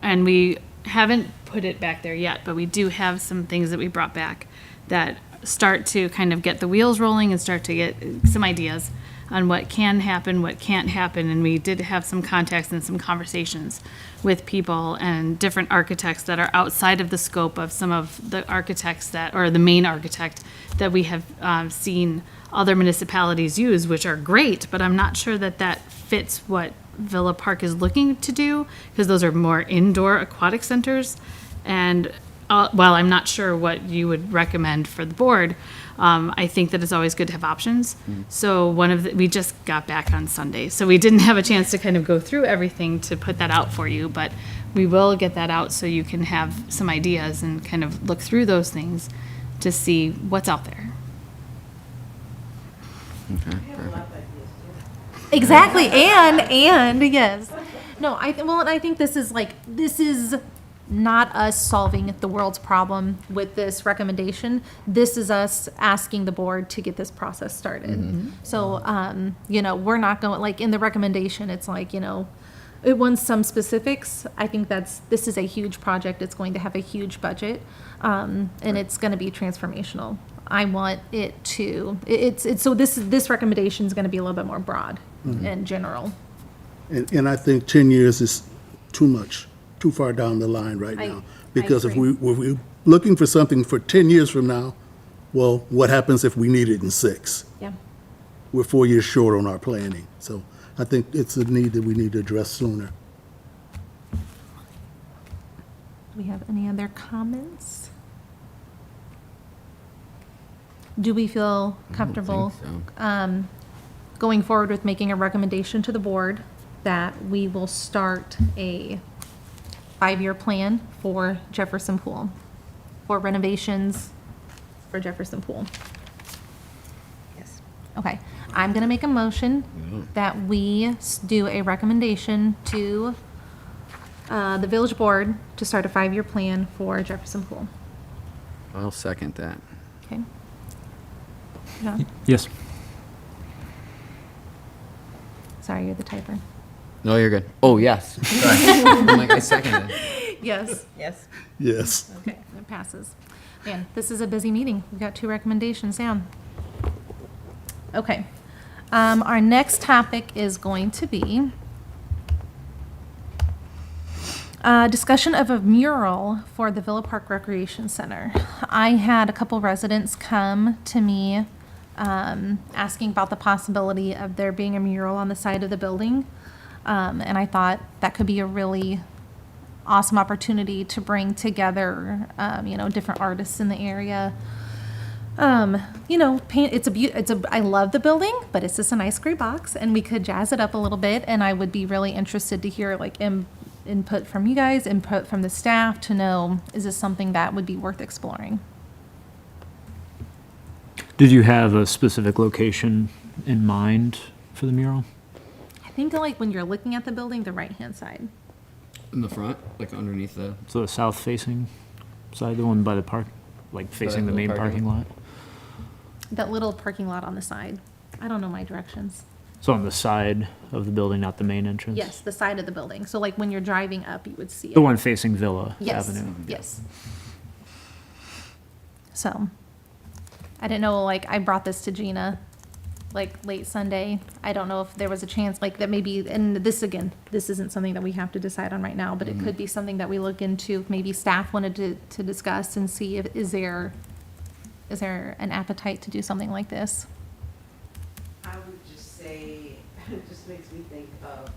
And we haven't put it back there yet, but we do have some things that we brought back that start to kind of get the wheels rolling and start to get some ideas on what can happen, what can't happen. And we did have some contacts and some conversations with people and different architects that are outside of the scope of some of the architects that, or the main architect that we have seen other municipalities use, which are great, but I'm not sure that that fits what Villa Park is looking to do, because those are more indoor aquatic centers. And while I'm not sure what you would recommend for the board, I think that it's always good to have options. So we just got back on Sunday, so we didn't have a chance to kind of go through everything to put that out for you, but we will get that out so you can have some ideas and kind of look through those things to see what's out there. Exactly, and yes. No, and I think this is not us solving the world's problem with this recommendation. This is us asking the board to get this process started. So, we're not going, like, in the recommendation, it's like, it wants some specifics. I think this is a huge project. It's going to have a huge budget, and it's going to be transformational. I want it to, so this recommendation is going to be a little bit more broad and general. And I think 10 years is too much, too far down the line right now. Because if we're looking for something for 10 years from now, well, what happens if we need it in 6? Yeah. We're 4 years short on our planning. So I think it's a need that we need to address sooner. Do we have any other comments? Do we feel comfortable going forward with making a recommendation to the board that we will start a 5-year plan for Jefferson Pool, for renovations for Jefferson Pool? Yes. Okay, I'm gonna make a motion that we do a recommendation to the village board to start a 5-year plan for Jefferson Pool. I'll second that. Okay? John? Yes. Sorry, you're the typer. No, you're good. Oh, yes. Sorry. I'm like, I seconded it. Yes. Yes. Yes. Okay, it passes. Man, this is a busy meeting. We've got 2 recommendations down. Okay. Our next topic is going to be discussion of a mural for the Villa Park Recreation Center. I had a couple residents come to me asking about the possibility of there being a mural on the side of the building. And I thought that could be a really awesome opportunity to bring together, different artists in the area. Paint, I love the building, but it's just a nice gray box, and we could jazz it up a little bit, and I would be really interested to hear, like, input from you guys, input from the staff, to know, is this something that would be worth exploring? Did you have a specific location in mind for the mural? I think, like, when you're looking at the building, the right-hand side. In the front, like underneath the. So the south-facing side, the one by the park, like facing the main little parking lot? That little parking lot on the side. I don't know my directions. So on the side of the building, not the main entrance? Yes, the side of the building. So, like, when you're driving up, you would see it. The one facing Villa Yes, Avenue? yes. So, I didn't know, like, I brought this to Gina, like, late Sunday. I don't know if there was a chance, like, that maybe, and this, again, this isn't something that we have to decide on right now, but it could be something that we look into, if maybe staff wanted to discuss and see if, is there an appetite to do something like this? I would just say, it just makes me think of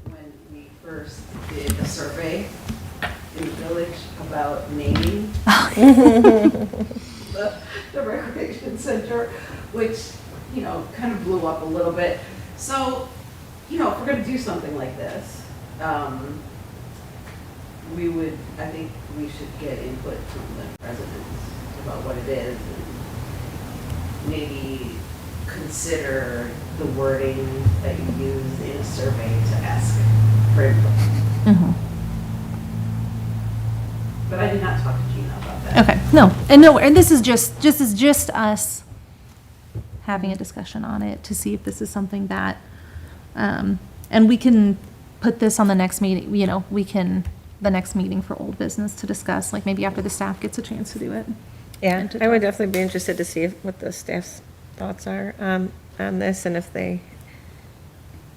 when we first did a survey in the village about naming the recreation center, which, you know, kind of blew up a little bit. So, you know, if we're gonna do something like this, I think we should get input from the residents about what it is, and maybe consider the wording that you use in a survey to ask for input. But I did not talk to Gina about that. Okay, and this is just us having a discussion on it to see if this is something that, and we can put this on the next meeting, you know, the next meeting for old business to discuss, like maybe after the staff gets a chance to do it. Yeah, And to I would talk. definitely be interested to see what the staff's thoughts are on this, and if they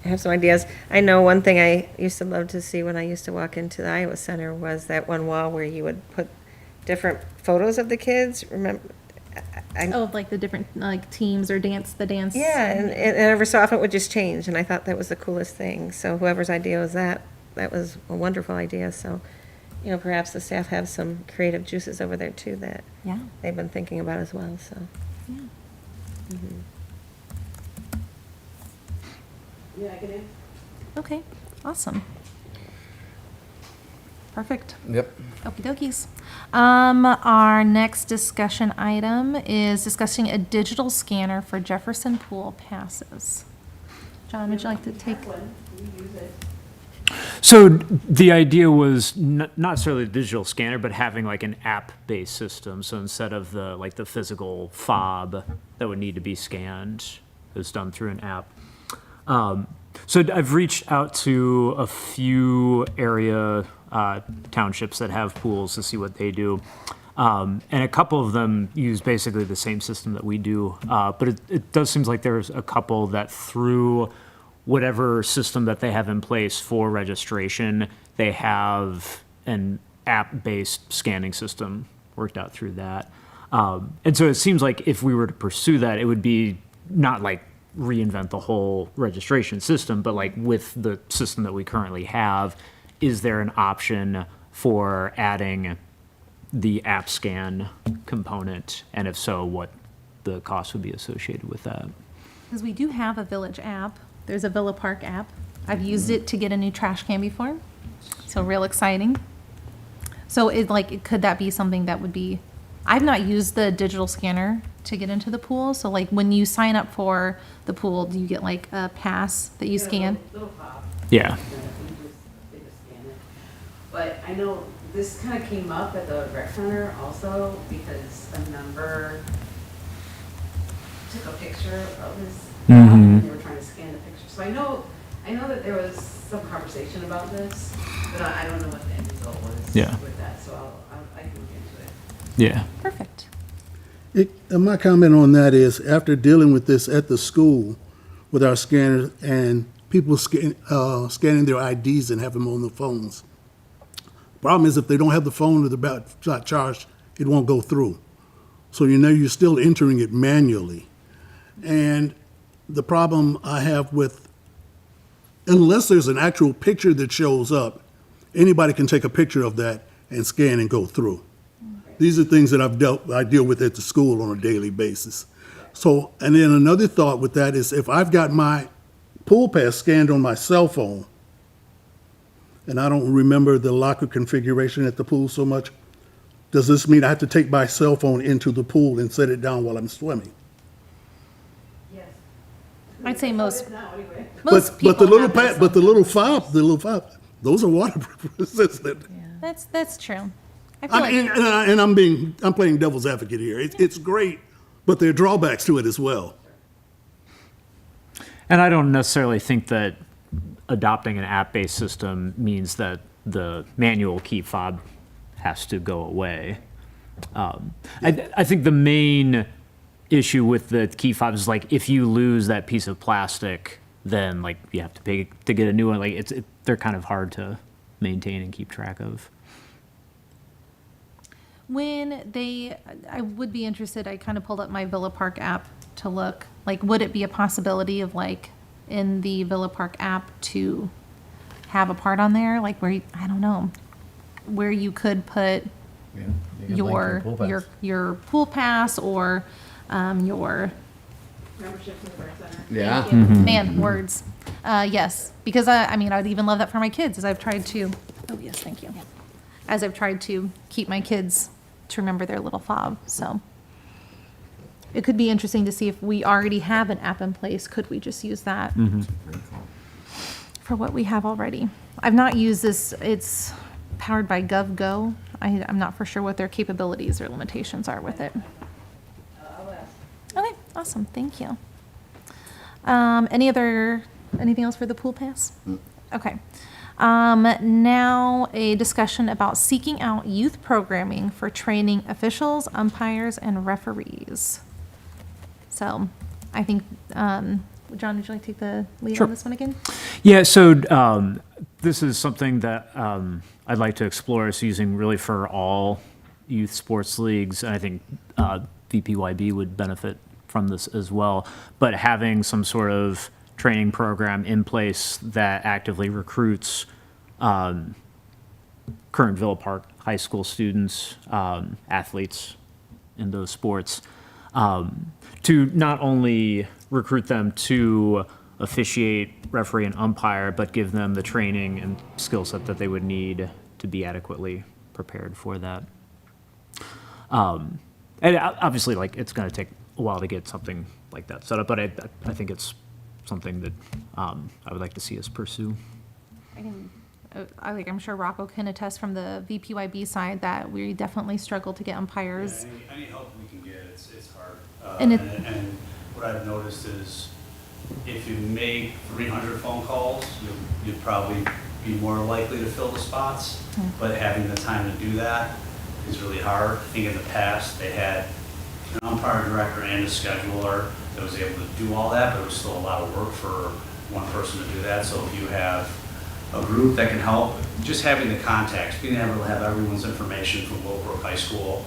have some ideas. I know one thing I used to love to see when I used to walk into the Iowa Center was that one wall where you would put different photos of the kids, remember? Oh, like the different, like, teams or the dance. Yeah, and every so often it would just change, and I thought that was the coolest thing. So whoever's idea was that was a wonderful idea. So, you know, perhaps the staff have some creative juices over there too that Yeah. they've been thinking about as well, so. Yeah, I can answer. Okay, awesome. Perfect. Yep. Okie dokies. Our next discussion item is discussing a digital scanner for Jefferson Pool passes. John, would you like to take? One, we use it. So the idea was not necessarily a digital scanner, but having like an app-based system. So instead of the physical fob that would need to be scanned, it's done through an app. So I've reached out to a few area townships that have pools to see what they do. And a couple of them use basically the same system that we do. But it does seem like there's a couple that through whatever system that they have in place for registration, they have an app-based scanning system worked out through that. And so it seems like if we were to pursue that, it would be not like reinvent the whole registration system, but like with the system that we currently have, is there an option for adding the app scan component? And if so, what the cost would be associated with that? Because we do have a village app. There's a Villa Park app. I've used it to get a new trash can before, so real exciting. So could that be something that would be, I've not used the digital scanner to get into the pool, so like when you sign up for the pool, do you get like a pass that you scan? Little fob. Yeah. They just scan it. But I know this kind of came up at the rec center also because a member took a picture of his fob and they were trying to scan the picture. So I know that there was some conversation about this, but I don't know what the end result was with that. So I can look into it. Yeah. Perfect. My comment on that is, after dealing with this at the school with our scanners and people scanning their IDs and have them on the phones, problem is if they don't have the phone or they're not charged, it won't go through. So you're still entering it manually. And the problem I have with, unless there's an actual picture that shows up, anybody can take a picture of that and scan and go through. These are things that I deal with at the school on a daily basis. So, and then another thought with that is if I've got my pool pass scanned on my cell phone, and I don't remember the locker configuration at the pool so much, does this mean I have to take my cell phone into the pool and set it down while I'm swimming? Yes. I'd say most Now, anyway. people But the little have that pad, but the little fob, those are waterproof resistant. That's true. I feel like And I'm playing devil's advocate here. It's great, but there are drawbacks to it as well. And I don't necessarily think that adopting an app-based system means that the manual key fob has to go away. I think the main issue with the key fobs is like if you lose that piece of plastic, then like you have to pay to get a new one. Like they're kind of hard to maintain and keep track of. I would be interested, I kind of pulled up my Villa Park app to look, like, would it be a possibility of like in the Villa Park app to have a part on there, like where, I don't know, where you could put your pool pass or your Membership to the rec center. Yeah. thank you. Man, words. Yes, because I mean, I'd even love that for my kids as I've tried to, oh yes, thank you. As I've tried to keep my kids to remember their little fob, so. It could be interesting to see if we already have an app in place, could we just use that? For what we have already. I've not used this, it's powered by GovGo. I'm not for sure what their capabilities or limitations are with it. Okay, awesome, thank you. Anything else for the pool pass? Okay. Now a discussion about seeking out youth programming for training officials, umpires, and referees. So I think, John, would you like to take the lead on this one again? Yeah, so this is something that I'd like to explore is using really for all youth sports leagues. And I think VPYB would benefit from this as well. But having some sort of training program in place that actively recruits current Villa Park high school students, athletes in those sports, to not only recruit them to officiate, referee, and umpire, but give them the training and skill set that they would need to be adequately prepared for that. And obviously, like, it's going to take a while to get something like that set up, but I think it's something that I would like to see us pursue. I'm sure Rocco can attest from the VPYB side that we definitely struggle to get umpires. Yeah, any help we can get, it's hard. And And what I've noticed is if you make 300 phone calls, you'd probably be more likely to fill the spots. But having the time to do that is really hard. I think in the past, they had an umpire director and a scheduler that was able to do all that, but it was still a lot of work for one person to do that. So if you have a group that can help, just having the contacts, being able to have everyone's information from Willowbrook High School,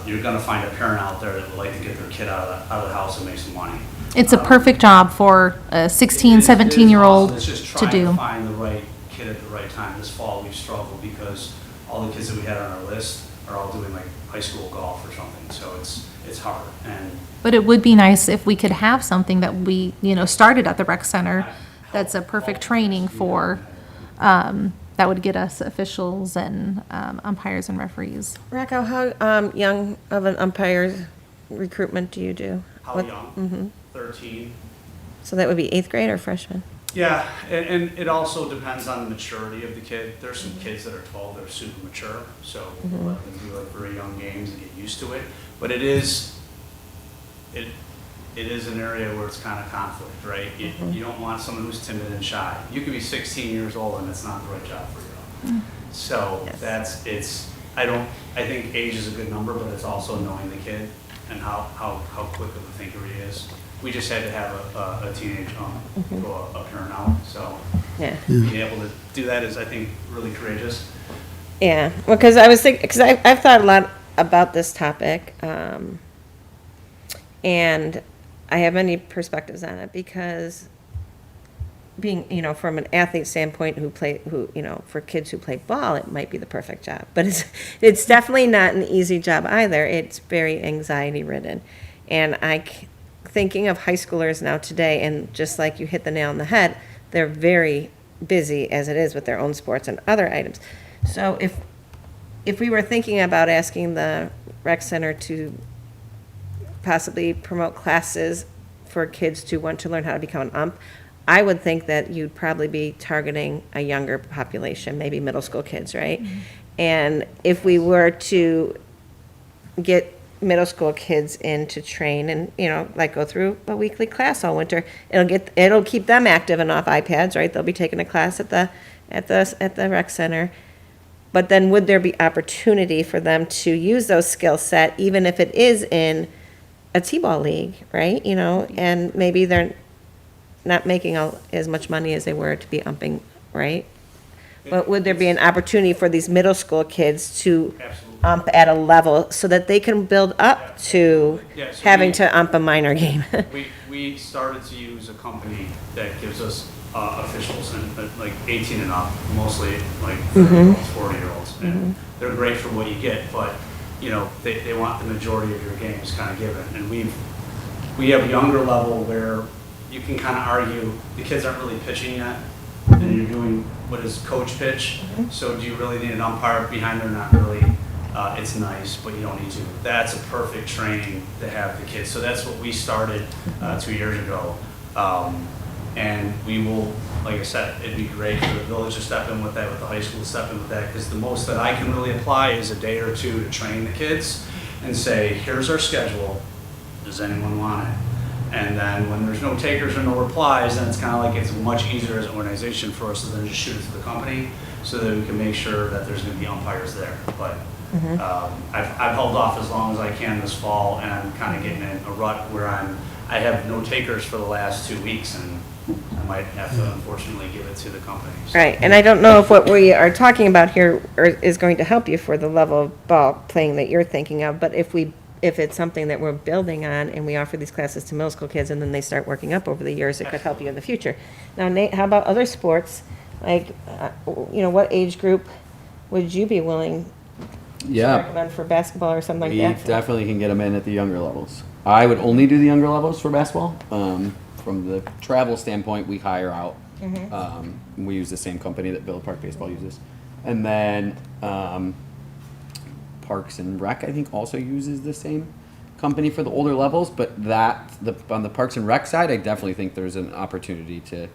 you're going to find a parent out there that would like to get their kid out of the house and make some money. It's a perfect job for a 16, 17-year-old It's just to trying do. to find the right kid at the right time. This fall, we've struggled because all the kids that we had on our list are all doing like high school golf or something, so it's hard. But it would be nice if we could have something that we, started at the rec center that's a perfect training for, that would get us officials and umpires and referees. Rocco, how young of an umpire recruitment do you do? How young? 13. So that would be 8th grade or freshman? Yeah, and it also depends on the maturity of the kid. There's some kids that are 12 that are super mature, so we'll let them do like very young games and get used to it. But it is an area where it's kind of conflict, right? You don't want someone who's timid and shy. You could be 16 years old and it's not the right job for you. So Yes. I think age is a good number, but it's also knowing the kid and how quick of a thinker he is. We just had to have a teenage go up here now, so Yeah. being able to do that is, I think, really courageous. Yeah, well, because I was thinking, because I've thought a lot about this topic, and I have many perspectives on it, because being, from an athlete standpoint for kids who play ball, it might be the perfect job, but it's definitely not an easy job either. It's very anxiety ridden, and thinking of high schoolers now today, and just like you hit the nail on the head, they're very busy as it is with their own sports and other items. So if we were thinking about asking the rec center to possibly promote classes for kids to want to learn how to become an ump, I would think that you'd probably be targeting a younger population, maybe middle school kids, right? And if we were to get middle school kids in to train and, go through a weekly class all winter, it'll keep them active and off iPads, right? They'll be taking a class at the rec center. But then would there be opportunity for them to use those skill set, even if it is in a T-ball league, right? You know, and maybe they're not making as much money as they were to be umping, right? But would there be an opportunity for these middle school kids to Absolutely. ump at a level so that they can build up to Yeah, so having we- to ump a minor game? We started to use a company that gives us officials and like 18 and up, mostly like 30-year-olds, 40-year-olds. And they're great for what you get, but, you know, they want the majority of your games kind of given. And we have a younger level where you can kind of argue, the kids aren't really pitching yet, and you're doing what is coach pitch. So do you really need an umpire behind there? Not really. It's nice, but you don't need to. That's a perfect training to have the kids. So that's what we started 2 years ago. And we will, like I said, it'd be great for the village to step in with that, with the high school to step in with that, because the most that I can really apply is a day or two to train the kids and say, here's our schedule. Does anyone want it? And then when there's no takers or no replies, then it's kind of like it's much easier as an organization for us to then just shoot it to the company so that we can make sure that there's going to be umpires there. But I've held off as long as I can this fall, and I'm kind of getting in a rut where I have no takers for the last 2 weeks, and I might have to unfortunately give it to the company. So- Right, and I don't know if what we are talking about here is going to help you for the level of ball playing that you're thinking of, but if it's something that we're building on and we offer these classes to middle school kids and then they start working up over the years, it could help you in the future. Now, Nate, how about other sports? Like, you know, what age group would you be willing to Yeah, recommend for basketball or something we like that? definitely can get them in at the younger levels. I would only do the younger levels for basketball. From the travel standpoint, we hire out. We use the same company that Villa Park Baseball uses. And then Parks and Rec, I think, also uses the same company for the older levels. But on the Parks and Rec side, I definitely think there's an opportunity to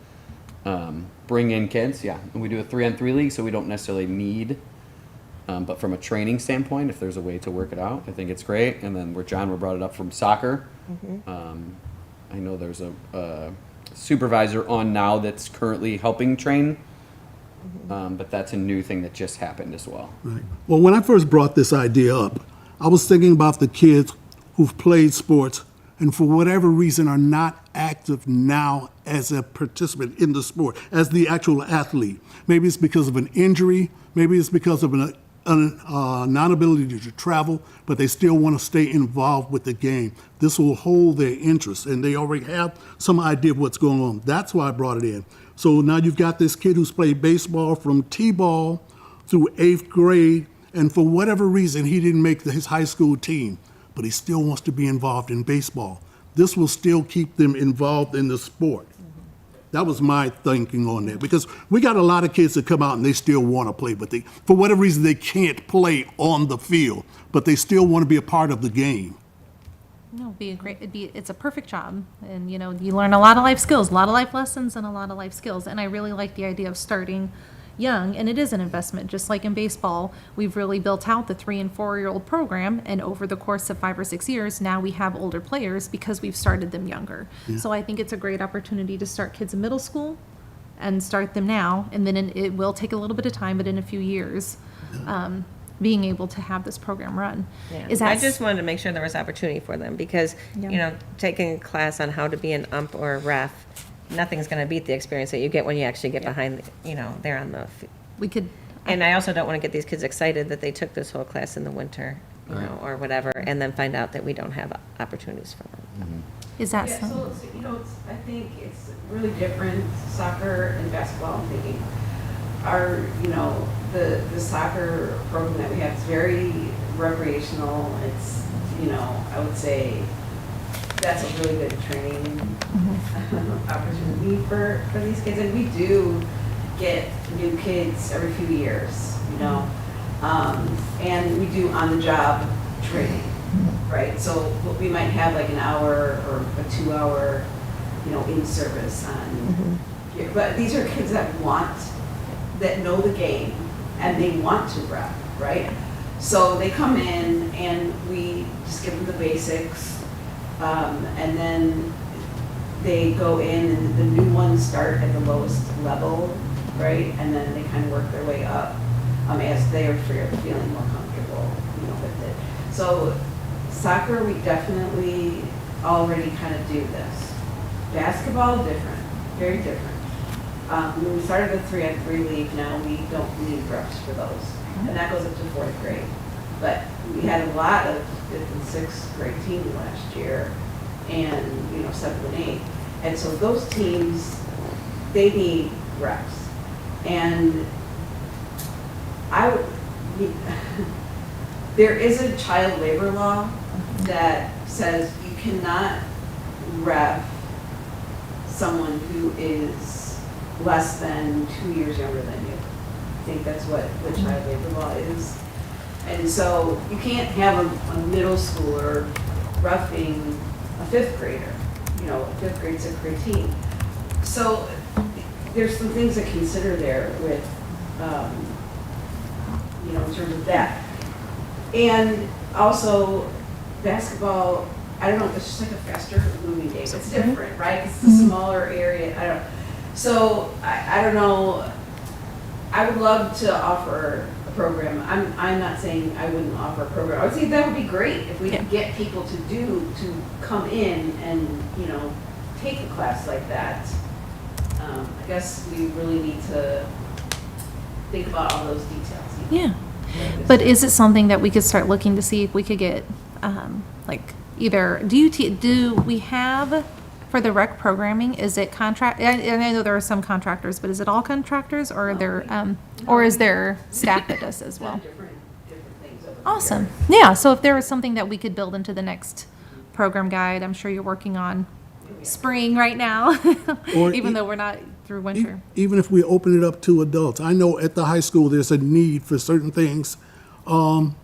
bring in kids. Yeah, and we do a 3-on-3 league, so we don't necessarily need. But from a training standpoint, if there's a way to work it out, I think it's great. And then John brought it up from soccer. I know there's a supervisor on now that's currently helping train, but that's a new thing that just happened as well. Right. Well, when I first brought this idea up, I was thinking about the kids who've played sports and for whatever reason are not active now as a participant in the sport, as the actual athlete. Maybe it's because of an injury, maybe it's because of a non-ability to travel, but they still want to stay involved with the game. This will hold their interest, and they already have some idea of what's going on. That's why I brought it in. So now you've got this kid who's played baseball from T-ball through 8th grade, and for whatever reason, he didn't make his high school team, but he still wants to be involved in baseball. This will still keep them involved in the sport. That was my thinking on that, because we got a lot of kids that come out and they still want to play, but for whatever reason, they can't play on the field, but they still want to be a part of the game. No, it's a perfect job. And, you know, you learn a lot of life skills, a lot of life lessons and a lot of life skills. And I really like the idea of starting young, and it is an investment. Just like in baseball, we've really built out the 3- and 4-year-old program, and over the course of 5 or 6 years, now we have older players because we've started them younger. So I think it's a great opportunity to start kids in middle school and start them now, and then it will take a little bit of time, but in a few years, being able to have this program run. Yeah. Is I that just wanted to make sure there was opportunity for them, because, Yeah. you know, taking a class on how to be an ump or a ref, nothing's going to beat the experience that you get when you actually get behind, you know, there on the, we could, and I also don't want to get these kids excited that they took this whole class in the winter, you know, or whatever, and then find out that we don't have opportunities for them. is that Yeah, some? so, you know, I think it's really different, soccer and basketball, I'm thinking. You know, the soccer program that we have is very recreational. It's, you know, I would say that's a really good training opportunity for these kids. And we do get new kids every few years, you know. And we do on-the-job training, right? So we might have like an hour or a 2-hour, you know, in service on, but these are kids that know the game and they want to rep, right? So they come in and we just give them the basics, and then they go in and the new ones start at the lowest level, right? And then they kind of work their way up as they are feeling more comfortable, you know, with it. So Soccer, we definitely already kind of do this. Basketball, different, very different. When we started the 3-on-3 league, now we don't need refs for those. And that goes up to 4th grade. But we had a lot of 5th and 6th grade teams last year, and, 7th and 8th. And so those teams, they need refs. And there is a child labor law that says you cannot ref someone who is less than 2 years younger than you. I think that's what the child labor law is. And so you can't have a middle schooler roughing a 5th grader, a 5th grade, 6th grade team. So there's some things to consider there with, in terms of that. And also basketball, I don't know, it's just like a faster moving game. It's different, right? It's a smaller area. So I don't know. I would love to offer a program. I'm not saying I wouldn't offer a program. I would say that would be great if we could get people to come in and, take a class like that. I guess we really need to think about all those details. Yeah. But is it something that we could start looking to see if we could get, either, do we have, for the rec programming, is it contract, and I know there are some contractors, but is it all contractors, or are there, or is there staff that does as well? Different things over the Awesome. years. Yeah, so if there was something that we could build into the next program guide, I'm sure you're working on spring right now, Or even e- though we're not through winter. Even if we open it up to adults, I know at the high school, there's a need for certain things. An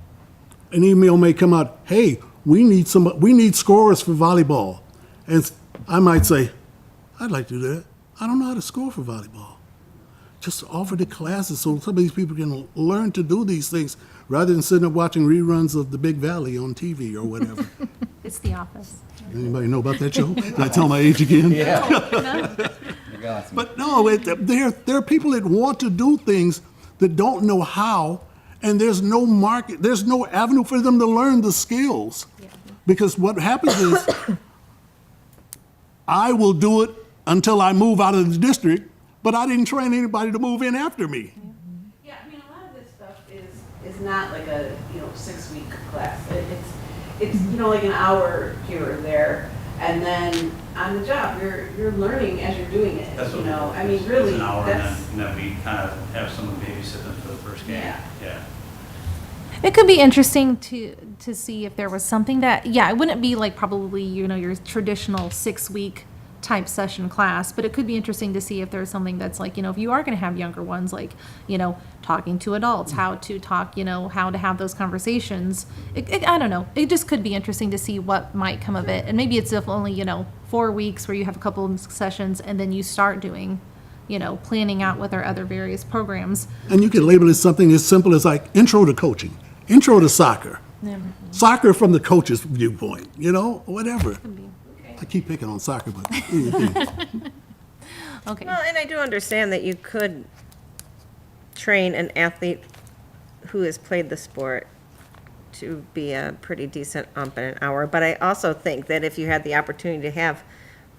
email may come out, hey, we need scorers for volleyball. And I might say, I'd like to do that. I don't know how to score for volleyball. Just offer the classes so some of these people can learn to do these things rather than sitting up watching reruns of The Big Valley on TV or whatever. It's The Office. Anybody know about that show? Did I tell my age again? But no, there are people that want to do things that don't know how, and there's no market, there's no avenue for them to learn the skills. Because what happens is, I will do it until I move out of the district, but I didn't train anybody to move in after me. Yeah, I mean, a lot of this stuff is not like a, 6-week class. It's like an hour here or there, and then on the job, you're learning as you're doing it, That's what I mean, really, It's an hour, that's, and then we kind of have someone babysit them for the first game. Yeah. It could be interesting to see if there was something that, it wouldn't be like probably, your traditional 6-week type session class, but it could be interesting to see if there's something that's like, if you are going to have younger ones, like, talking to adults, how to talk, how to have those conversations. I don't know. It just could be interesting to see what might come of it. And maybe it's if only, 4 weeks where you have a couple of sessions and then you start doing, planning out with our other various programs. And you can label it something as simple as like intro to coaching, intro to soccer, soccer from the coach's viewpoint, whatever. I keep picking on soccer, but Okay. Well, and I do understand that you could train an athlete who has played the sport to be a pretty decent ump in an hour, but I also think that if you had the opportunity to have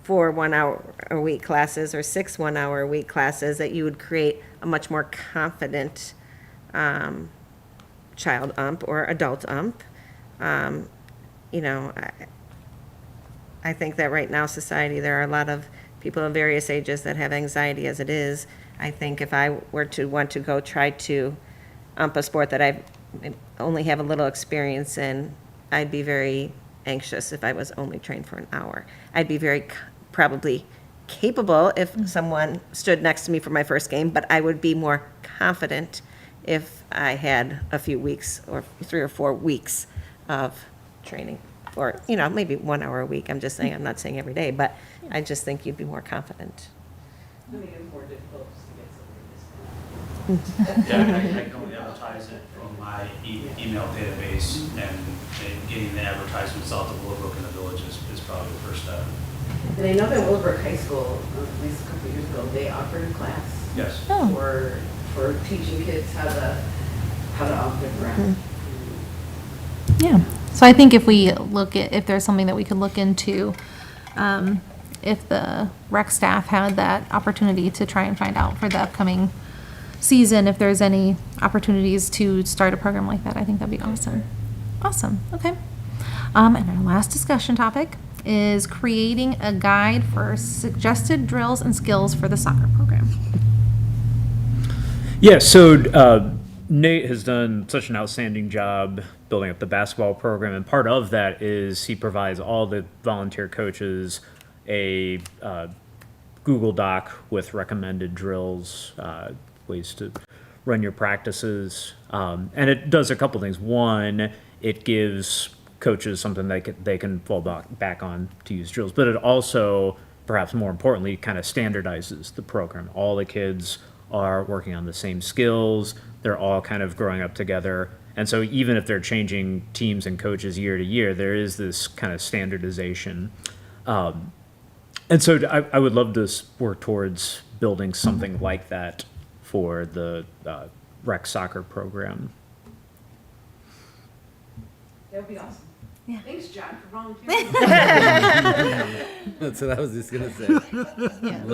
4 one-hour-a-week classes or 6 one-hour-a-week classes, that you would create a much more confident child ump or adult ump. I think that right now, society, there are a lot of people of various ages that have anxiety as it is. I think if I were to want to go try to ump a sport that I only have a little experience in, I'd be very anxious if I was only trained for an hour. I'd be very probably capable if someone stood next to me for my first game, but I would be more confident if I had a few weeks or 3 or 4 weeks of training. Or, maybe 1 hour a week. I'm just saying, I'm not saying every day, but I just think you'd be more confident. I think it's more difficult to get something this Yeah, I can only advertise it from my email database, and getting the advertisements out to Willowbrook and the village is probably the first step. And I know that Willowbrook High School, at least a couple years ago, they offered a class Yes. for teaching kids how to ump and run. Yeah. So I think if we if there's something that we could look into, if the rec staff had that opportunity to try and find out for the upcoming season, if there's any opportunities to start a program like that, I think that'd be awesome. Awesome, okay. And our last discussion topic is creating a guide for suggested drills and skills for the soccer program. Yeah, so Nate has done such an outstanding job building up the basketball program, and part of that is he provides all the volunteer coaches a Google Doc with recommended drills, ways to run your practices, and it does a couple things. One, it gives coaches something they can fall back on to use drills, but it also, perhaps more importantly, kind of standardizes the program. All the kids are working on the same skills. They're all kind of growing up together. And so even if they're changing teams and coaches year to year, there is this kind of standardization. And so I would love to work towards building something like that for the rec soccer program. That would be awesome. Yeah. Thanks, John, for volunteering. That's what I was just gonna say.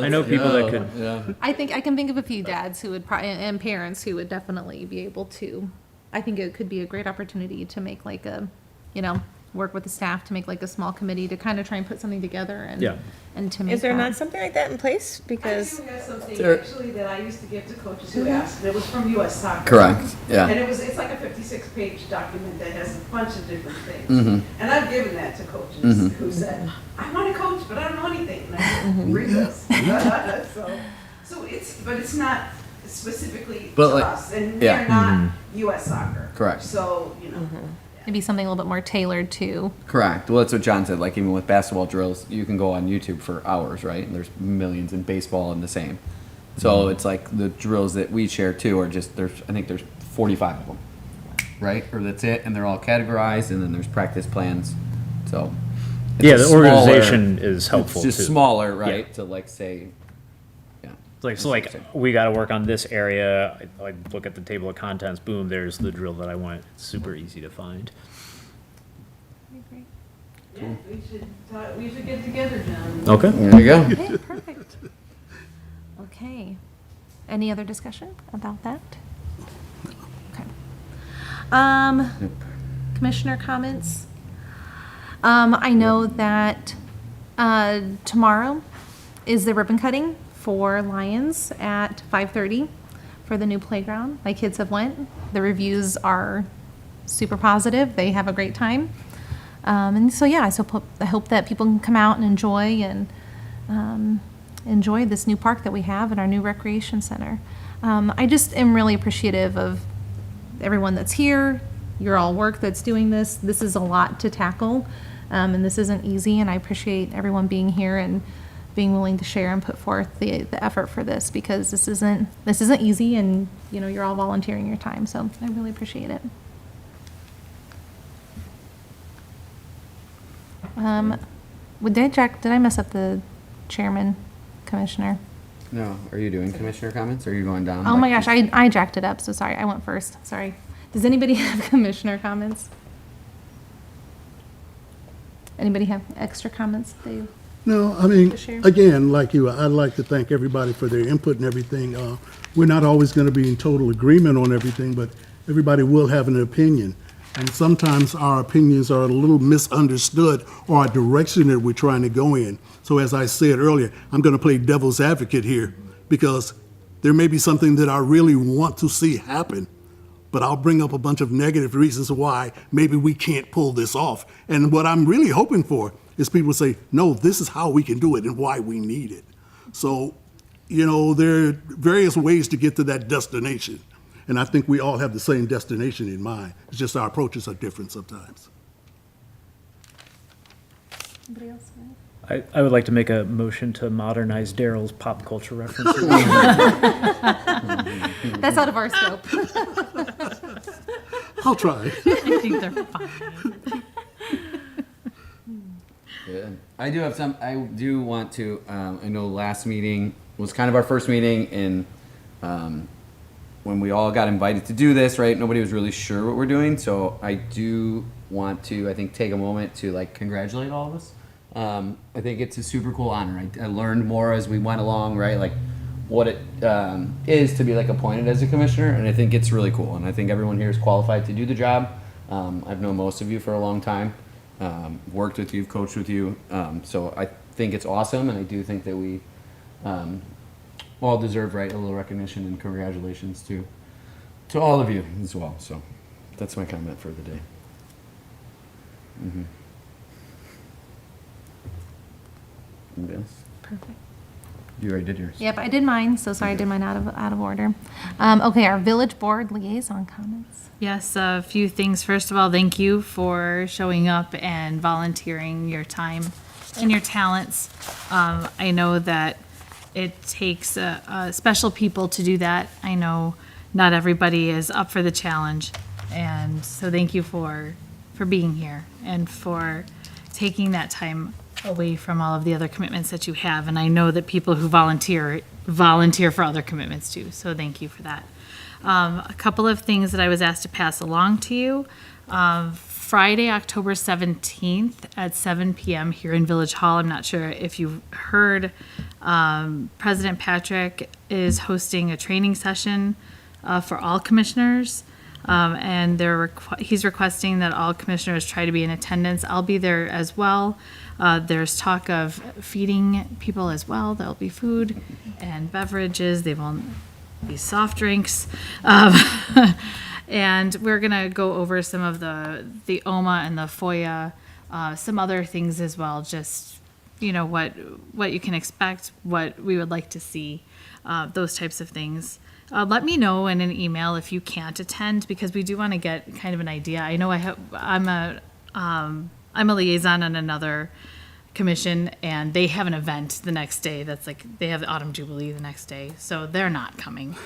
I know people that could. Yeah. I think I can think of a few dads who would and parents who would definitely be able to. I think it could be a great opportunity to make like a, work with the staff to make like a small committee to kind of try and put something together and Yeah. and to make. Is there that. not something like that in place? I Because do have something There- actually that I used to give to coaches who asked, and it was from US Soccer. Correct. Yeah. And it's like a 56-page document that has a bunch of different things. Mm-hmm. And I've given that to coaches who said, I want to coach, but I don't know anything. And I said, read this. But it's not specifically But to like- us, and yeah. they're not US Soccer. Correct. So, Maybe something a little bit more tailored to. Correct. Well, that's what John said. Like even with basketball drills, you can go on YouTube for hours, right? And there's millions in baseball and the same. So it's like the drills that we share too are just I think there's 45 of them, right? Or that's it, and they're all categorized, and then there's practice plans. So it's Yeah, a the smaller- organization is helpful It's just too. smaller, right? Yeah. To like say, yeah. Like we got to work on this area. I look at the table of contents. Boom, there's the drill that I want. It's super easy to find. yeah, we should get together, John. Okay. There you go. Okay, perfect. Okay. Any other discussion about that? Okay. Commissioner comments? I know that tomorrow is the ribbon cutting for Lions at 5:30 for the new playground. My kids have went. The reviews are super positive. They have a great time. And so, yeah, I hope that people can come out and enjoy this new park that we have and our new recreation center. I just am really appreciative of everyone that's here, your all work that's doing this. This is a lot to tackle, and this isn't easy, and I appreciate everyone being here and being willing to share and put forth the effort for this, because this isn't easy, and you're all volunteering your time, so I really appreciate it. Did I mess up the chairman, commissioner? No, are you doing commissioner comments, or are you going down? Oh my gosh, I jacked it up, so sorry, I went first, sorry. Does anybody have commissioner comments? Anybody have extra comments they? No, I mean, To share? again, like you, I'd like to thank everybody for their input and everything. We're not always going to be in total agreement on everything, but everybody will have an opinion. And sometimes our opinions are a little misunderstood, or our direction that we're trying to go in. So as I said earlier, I'm going to play devil's advocate here, because there may be something that I really want to see happen, but I'll bring up a bunch of negative reasons why maybe we can't pull this off. And what I'm really hoping for is people say, no, this is how we can do it and why we need it. So, there are various ways to get to that destination. And I think we all have the same destination in mind. It's just our approaches are different sometimes. Anybody else? I would like to make a motion to modernize Daryl's pop culture references. That's out of our scope. I'll try. I think they're fine. Good. I do want to, I know last meeting was kind of our first meeting in when we all got invited to do this, right, nobody was really sure what we're doing. So I do want to, I think, take a moment to like congratulate all of us. I think it's a super cool honor. I learned more as we went along, right? Like what it is to be like appointed as a commissioner, and I think it's really cool. And I think everyone here is qualified to do the job. I've known most of you for a long time, worked with you, coached with you. So I think it's awesome, and I do think that we all deserve, right, a little recognition and congratulations to all of you as well. So that's my comment for the day. Anybody else? Perfect. You already did yours. Yep, I did mine, so sorry I did mine out of order. Okay, our village board liaison comments. Yes, a few things. First of all, thank you for showing up and volunteering your time and your talents. I know that it takes special people to do that. I know not everybody is up for the challenge. And so thank you for being here and for taking that time away from all of the other commitments that you have. And I know that people who volunteer for other commitments too. So thank you for that. A couple of things that I was asked to pass along to you. Friday, October 17th at 7 p.m. here in Village Hall. I'm not sure if you've heard, President Patrick is hosting a training session for all commissioners. And he's requesting that all commissioners try to be in attendance. I'll be there as well. There's talk of feeding people as well. There'll be food and beverages. They won't be soft drinks. And we're going to go over some of the OMA and the FOIA, some other things as well. Just, what you can expect, what we would like to see, those types of things. Let me know in an email if you can't attend, because we do want to get kind of an idea. I know I'm a liaison on another commission, and they have an event the next day. That's like, they have the Autumn Jubilee the next day, so they're not coming.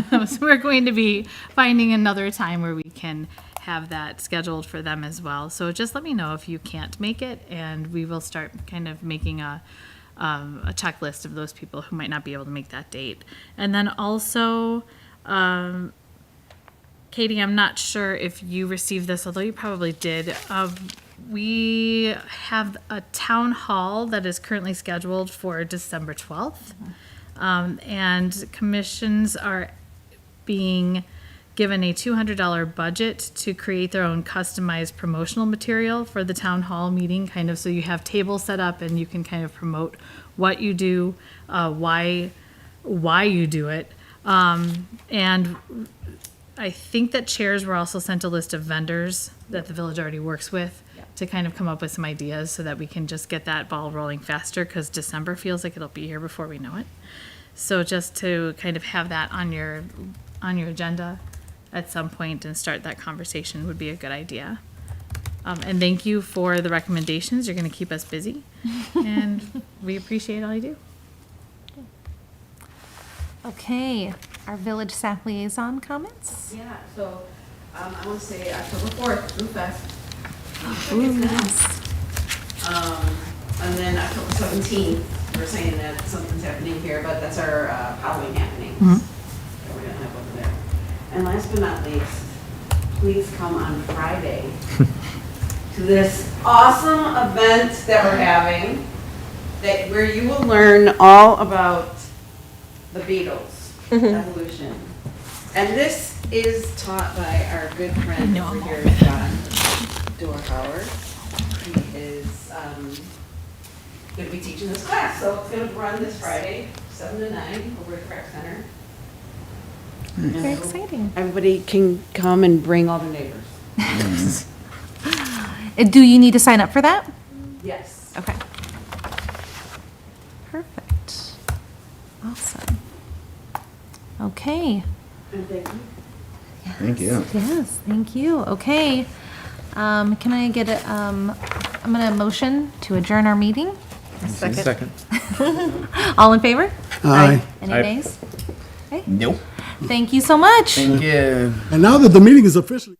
So we're going to be finding another time where we can have that scheduled for them as well. So just let me know if you can't make it, and we will start kind of making a checklist of those people who might not be able to make that date. And then also, Katie, I'm not sure if you received this, although you probably did. We have a town hall that is currently scheduled for December 12th. And commissions are being given a $200 budget to create their own customized promotional material for the town hall meeting, kind of, so you have tables set up and you can kind of promote what you do, why you do it. And I think that chairs were also sent a list of vendors that the village already works with to kind of come up with some ideas so that we can just get that ball rolling faster, because December feels like it'll be here before we know it. So just to kind of have that on your agenda at some point and start that conversation would be a good idea. And thank you for the recommendations. You're going to keep us busy, and we appreciate all you do. Okay, our village staff liaison comments. Yeah, so I want to say October 4th, Food Fest. And then October 17th, we're saying that something's happening here, but that's our Halloween happenings that we're going to have over there. And last but not least, please come on Friday to this awesome event that we're having, where you will learn all about the Beatles, evolution. And this is taught by our good friend over here, John Dorhauer. He is going to be teaching this class, so it's going to run this Friday, 7 to 9, over at the Rec Center. Very exciting. Everybody can come and bring all their neighbors. Do you need to sign up for that? Yes. Okay. Perfect. Awesome. Okay. And thank you. Thank you. Yes, thank you. Okay. Can I get I'm gonna motion to adjourn our meeting. Second. All in favor? Aye. Any nays? Okay. Nope. Thank you so much. Thank you. And now that the meeting is officially.